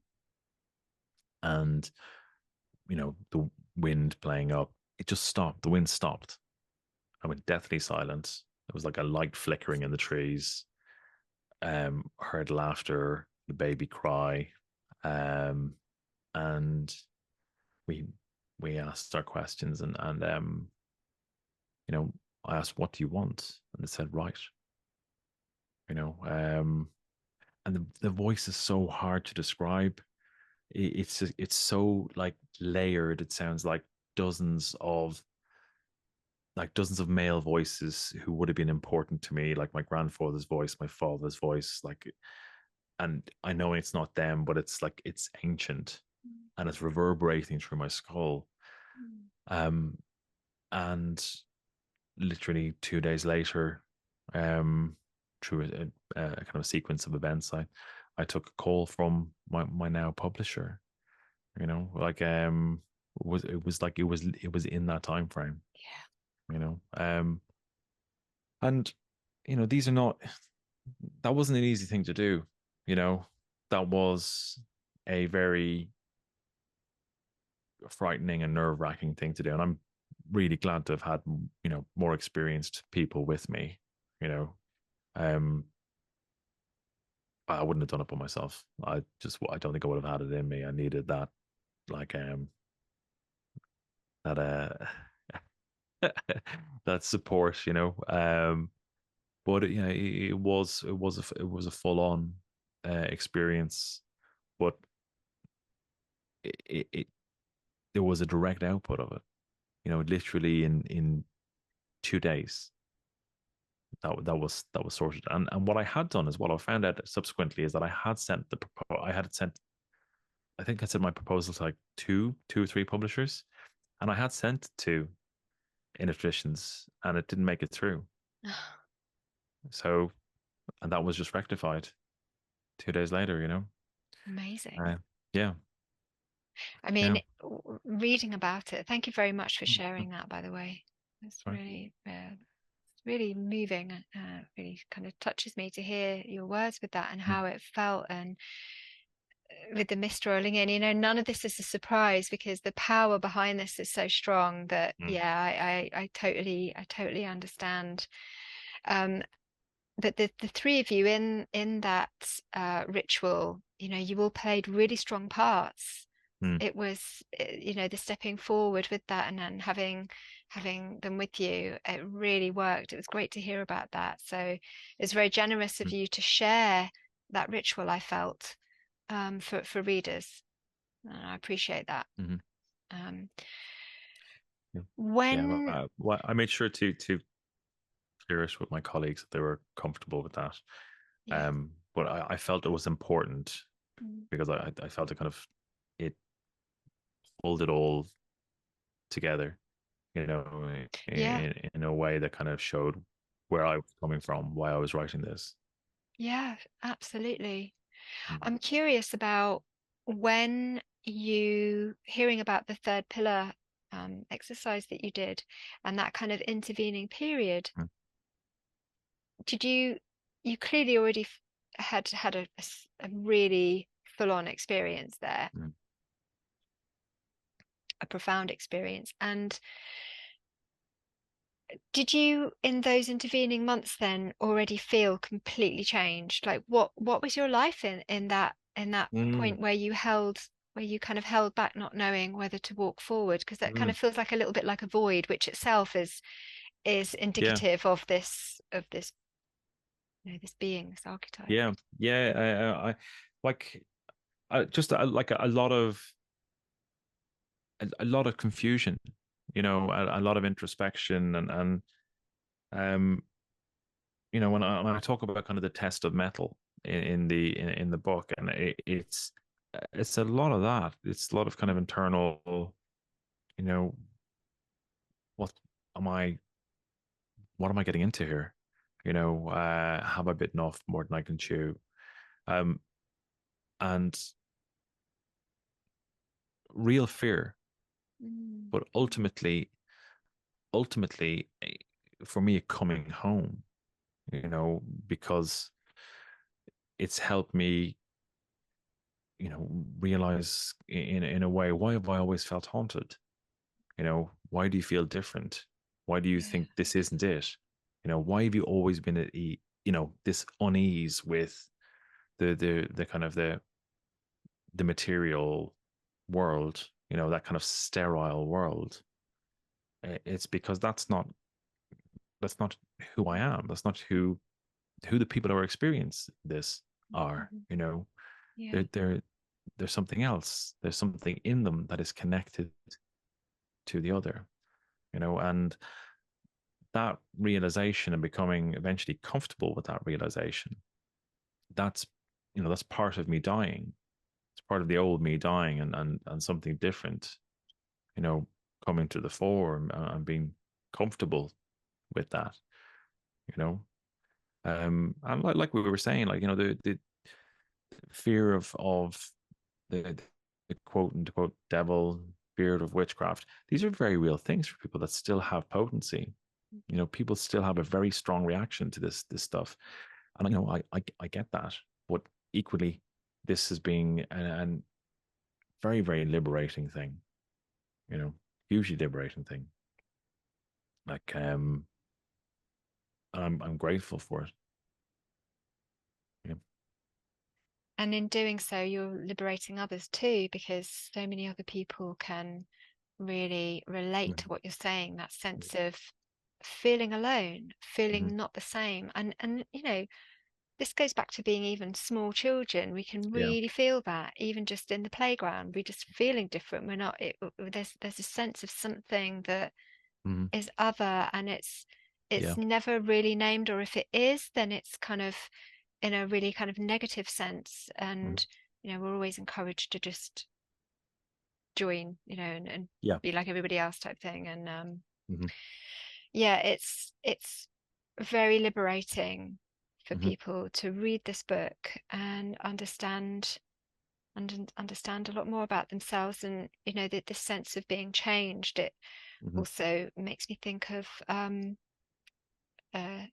the wind playing up. It just stopped. The wind stopped. I went deathly silent. There was like a light flickering in the trees. Heard laughter, the baby cry, and we asked our questions, and I asked, "What do you want?" And it said, "Right." And the voice is so hard to describe. It's so like layered. It sounds like dozens of like dozens of male voices who would have been important to me, like my grandfather's voice, my father's voice, like, and I know it's not them, but it's like it's ancient and it's reverberating through my skull. Um, and literally 2 days later, through a kind of a sequence of events, I took a call from my now publisher. Like it was in that time frame. Yeah. And these are not. That wasn't an easy thing to do. That was a very frightening and nerve wracking thing to do, and I'm really glad to have had more experienced people with me. You know, um, I wouldn't have done it by myself. I don't think I would have had it in me. I needed that, like that that support. But it was a full on experience, but it there was a direct output of it. Literally in 2 days that was sorted. And what I had done as well, I found out subsequently, is that I think I sent my proposal to like two or three publishers, and I had sent it to Inner Traditions, and it didn't make it through. So, and that was just rectified 2 days later. Amazing. Uh, yeah, I yeah. mean, reading about it, thank you very much for Mhm. sharing that, by the way. It's Sorry. really moving. Really kind of touches me to hear your words with that and Mm, how it felt, and with the mist rolling in. None of this is a surprise because the power behind this is so strong that, mm, yeah, I totally understand. Um, but the three of you in that ritual, you all played really strong parts. mm, It was, the stepping forward with that, and then having them with you, it really worked. It was great to hear about that. So it's very generous of mm, you to share that ritual, I felt, for readers. And I appreciate that. mhm. Um, Yeah. Yeah, when, well, I made sure to clear it with my colleagues that they were comfortable with that. yeah. But I felt it was important Mm. because I felt it pulled it all together, Yeah, in a way that kind of showed where I was coming from, why I was writing this. yeah, absolutely. Mm, I'm curious about when you hearing about the third pillar exercise that you did and that kind of intervening period. mm, Did you clearly already had a really full-on experience there, mm, a profound experience. And did you, in those intervening months, then already feel completely changed? Like what was your life in that mm, point where you kind of held back, not knowing whether to walk forward? Because that kind mm. of feels like a little bit like a void, which itself is Yeah, indicative of this this being, this archetype. yeah, yeah. I like just like a lot of confusion, a lot of introspection, and um, when I talk about kind of the test of metal in the book, and it's a lot of that. It's a lot of kind of internal, you know, what am I what am I getting into here? Have I bitten off more than I can chew? Um, and real fear, Mm. but ultimately, for me, coming home, because it's helped me, realize in a way, why have I always felt haunted? Why do you feel different? Why do you Yeah. think this isn't it? Why have you always been at this unease with the kind of the material world, that kind of sterile world? It's because that's not who I am. That's not who the people who are experiencing this are. Mhm. Yeah. There's something else. There's something in them that is connected to the other. And that realization and becoming eventually comfortable with that realization, that's, that's part of me dying. It's part of the old me dying, and something different, coming to the fore, and being comfortable with that, and like we were saying, like, the fear of the quote unquote devil, fear of witchcraft. These are very real things for people that still have potency. People still have a very strong reaction to this stuff, and I get that, but equally, this is being an very, very liberating thing. Hugely liberating thing. Like, I'm grateful for it. Yeah. And in doing so, you're liberating others too, because so many other people can really relate to what you're saying, that sense of feeling alone, Mm-hmm. feeling not the same. And this goes back to being even small children. We can Yeah. really feel that, even just in the playground. We're just feeling different. We're not, there's a sense of something that Mm-hmm. is other, and it's Yeah. never really named, or if it is, then it's kind of in a really kind of negative sense. Mm-hmm. And we're always encouraged to just join, and Yeah. be like everybody else type thing. And Mm-hmm. yeah, it's very liberating for Mm-hmm. people to read this book and understand a lot more about themselves, and that this sense of being changed. It Mm-hmm. also makes me think of uh,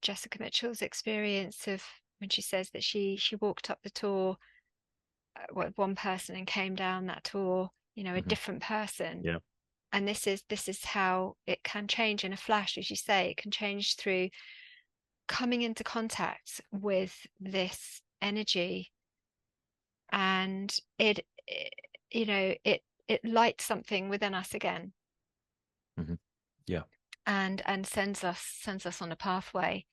Jessica Mitchell's experience of when she says that she walked up the tour with one person and came down that tour, a Mm-hmm. different person. Yeah. And this is how it can change in a flash, as you say. It can change through coming into contact with this energy, and it lights something within us again, Mm-hmm. Yeah. and sends us on a pathway.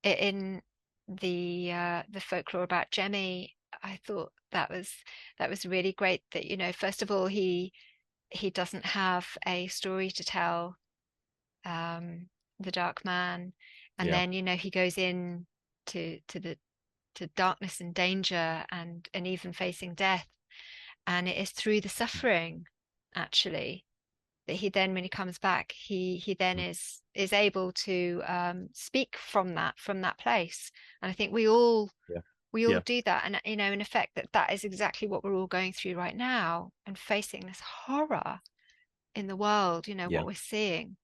In the folklore about Jemmy, I thought that was really great. That first of all, he doesn't have a story to tell, the dark man, and Yeah. then he goes in to darkness and danger, and even facing death, and it is through the suffering, actually, that he then, when he comes back, he then Mm-hmm. is able to speak from that place. And I think we all Yeah. do that, and in effect, that is exactly what we're all going through right now, and facing this horror in the world, Yeah. what we're seeing.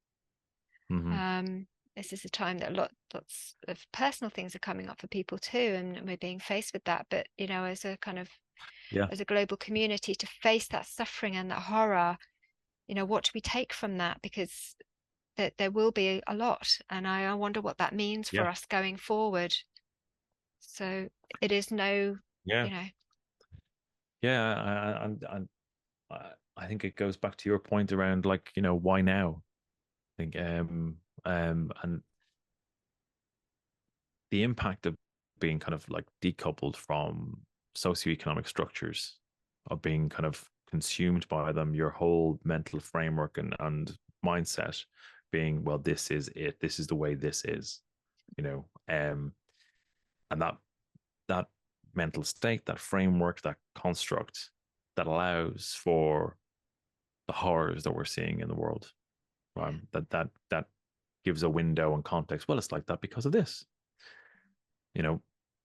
Mm-hmm. um this is a time that lots of personal things are coming up for people too, and we're being faced with that. But as a kind of, Yeah. as a global community, to face that suffering and that horror, what do we take from that? Because there will be a lot, and I wonder what that means Yeah. for us going forward. So it is no, Yeah. you know Yeah. I think it goes back to your point around, like, why now? I think, and the impact of being kind of like decoupled from socioeconomic structures, of being kind of consumed by them, your whole mental framework and mindset being, well, this is it, this is the way this is, and that mental state, that framework, that construct, that allows for the horrors that we're seeing in the world, right? yeah, That gives a window and context. Well, it's like that because of this, you know,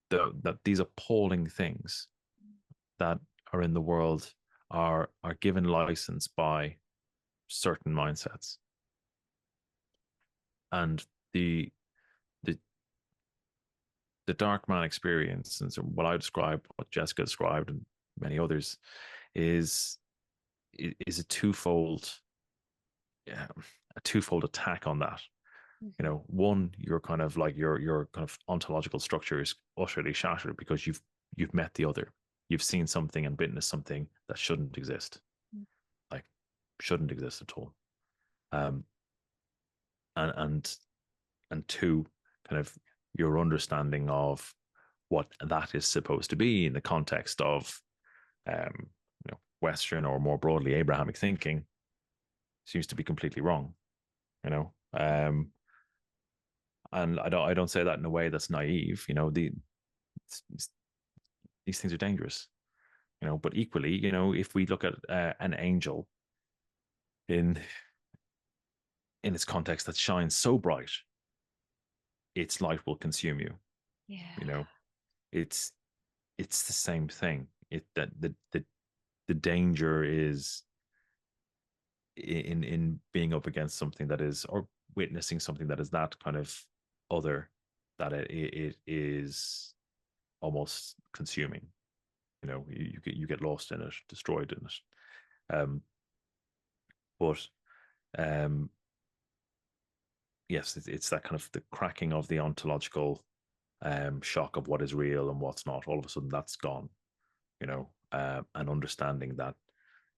that these appalling things that are in the world are given license by certain mindsets, and the the the dark man experience, and so what I described, what Jessica described, and many others, is a twofold, yeah, a twofold attack on that. mm-hmm. One, you're kind of like your kind of ontological structure is utterly shattered because you've met the other, you've seen something and witnessed something that shouldn't exist, like shouldn't exist at all. um and and two, kind of your understanding of what that is supposed to be in the context of Western, or more broadly Abrahamic thinking, seems to be completely wrong. And I don't say that in a way that's naive. These things are dangerous. But equally, if we look at an angel in its context that shines so bright, its light will consume you. Yeah. It's it's the same thing. It that the danger is in being up against something that is, or witnessing something that is that kind of other, that it is almost consuming. You get lost in it, destroyed in it. But yes, it's that kind of the cracking of the ontological shock of what is real and what's not. All of a sudden, that's gone. And understanding that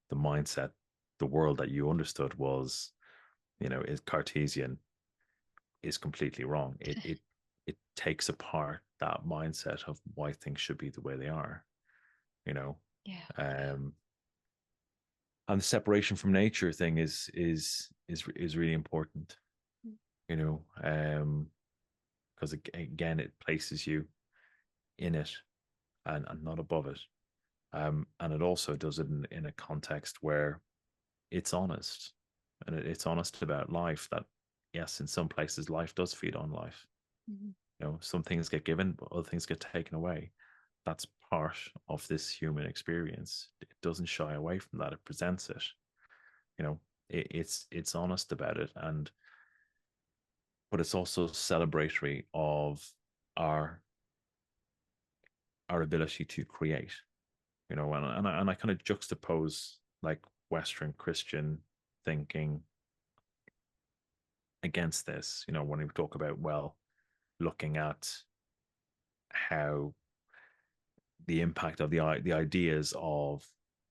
the mindset, the world that you understood was, is Cartesian, is completely wrong. It takes apart that mindset of why things should be the way they are. Yeah. And the separation from nature thing is really important. Because again, it places you in it and not above it. And it also does it in a context where it's honest, and it's honest about life. That yes, in some places life does feed on life. Some things get given, but other things get taken away. That's part of this human experience. It doesn't shy away from that. It presents it. It's honest about it, but it's also celebratory of our ability to create. And I kind of juxtapose like Western Christian thinking against this. When we talk about, well, looking at how the impact of the ideas of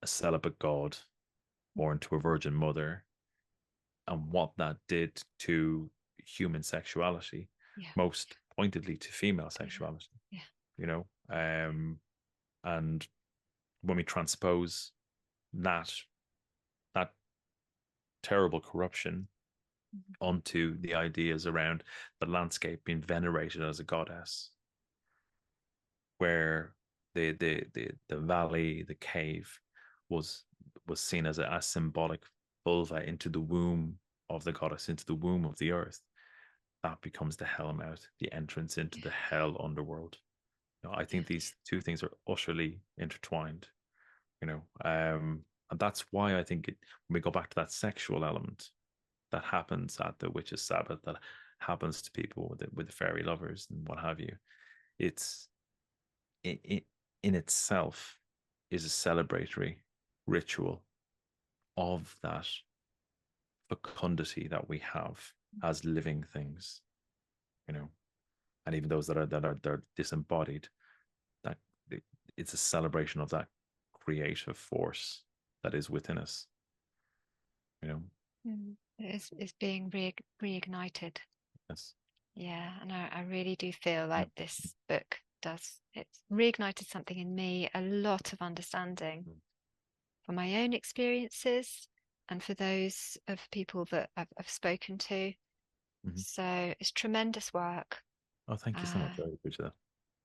a celibate God born to a virgin mother, and what that did to human sexuality, most pointedly to female sexuality. And when we transpose that terrible corruption onto the ideas around the landscape being venerated as a goddess, where the valley, the cave, was seen as a symbolic vulva into the womb of the goddess, into the womb of the earth, that becomes the hellmouth, the entrance into the hell underworld. I think these two things are utterly intertwined. And that's why I think when we go back to that sexual element that happens at the witches' Sabbath, that happens to people with the fairy lovers and what have you, it's in itself is a celebratory ritual of that fecundity that we have as living things, and even those that are they're disembodied, that it's a celebration of that creative force that is within us. It's being reignited. Yes. Yeah, and I really do feel like this book does. It's reignited something in me, a lot of understanding for my own experiences and for those of people that I've spoken to. So it's tremendous work. Oh, thank you so much. I appreciate that.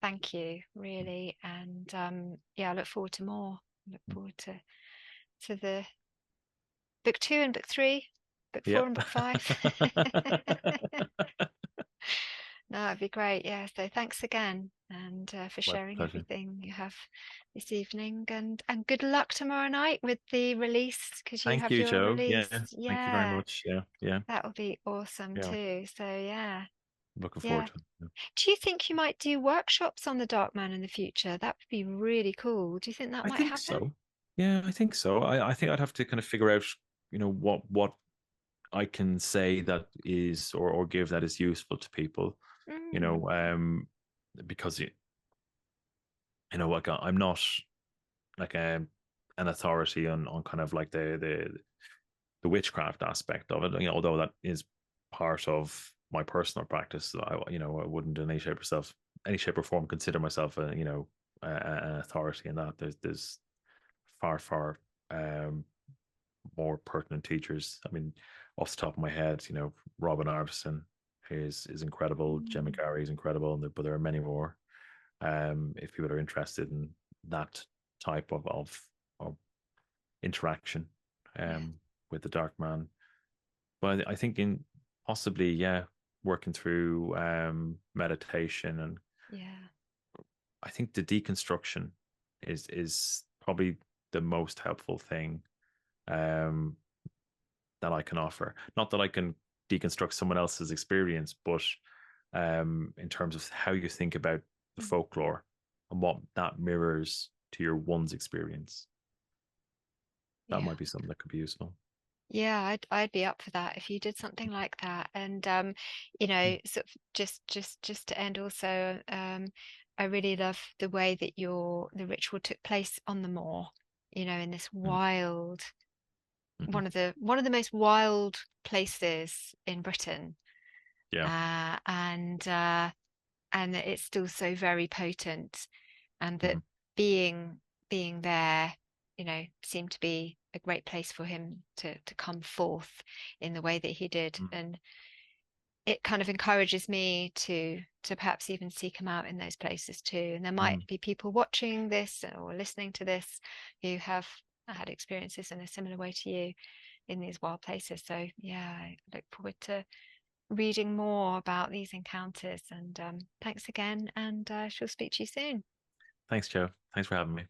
Thank you, really. And I look forward to more. Look forward to the book 2 and book 3, book 4 and book 5. No, it'd be great. Yeah. So thanks again, and for sharing everything you have this evening, and good luck tomorrow night with the release, because you have your Joe. release. Yeah. Thank you very much. Yeah. That will be awesome too. So looking forward to it. Do you think you might do workshops on the Dark Man in the future? That would be really cool. Do you think that might happen? So. Yeah, I think so. I think I'd have to kind of figure out, what I can say that is, or give that is useful to people. Because like I'm not like an authority on kind of like the witchcraft aspect of it. Although that is part of my personal practice, I wouldn't in any shape or form consider myself an authority in that. There's far more pertinent teachers. I mean, off the top of my head, Robin Artison is incredible. Gemma Gary is incredible, but there are many more. If people are interested in that type of interaction with the dark man. But I think in possibly, working through meditation, and I think the deconstruction is probably the most helpful thing that I can offer. Not that I can deconstruct someone else's experience, but in terms of how you think about the folklore and what that mirrors to your one's experience. That might be something that could be useful. Yeah, I'd be up for that if you did something like that. And sort of just to end also, I really love the way that the ritual took place on the moor, in this wild, one of the most wild places in Britain. Yeah. And it's still so very potent, and that being there, seemed to be a great place for him to come forth in the way that he did. And it kind of encourages me to perhaps even seek him out in those places too. And there might be people watching this or listening to this who have had experiences in a similar way to you in these wild places. So yeah, I look forward to reading more about these encounters. And thanks again, and I shall speak to you soon. Thanks, Joe. Thanks for having me.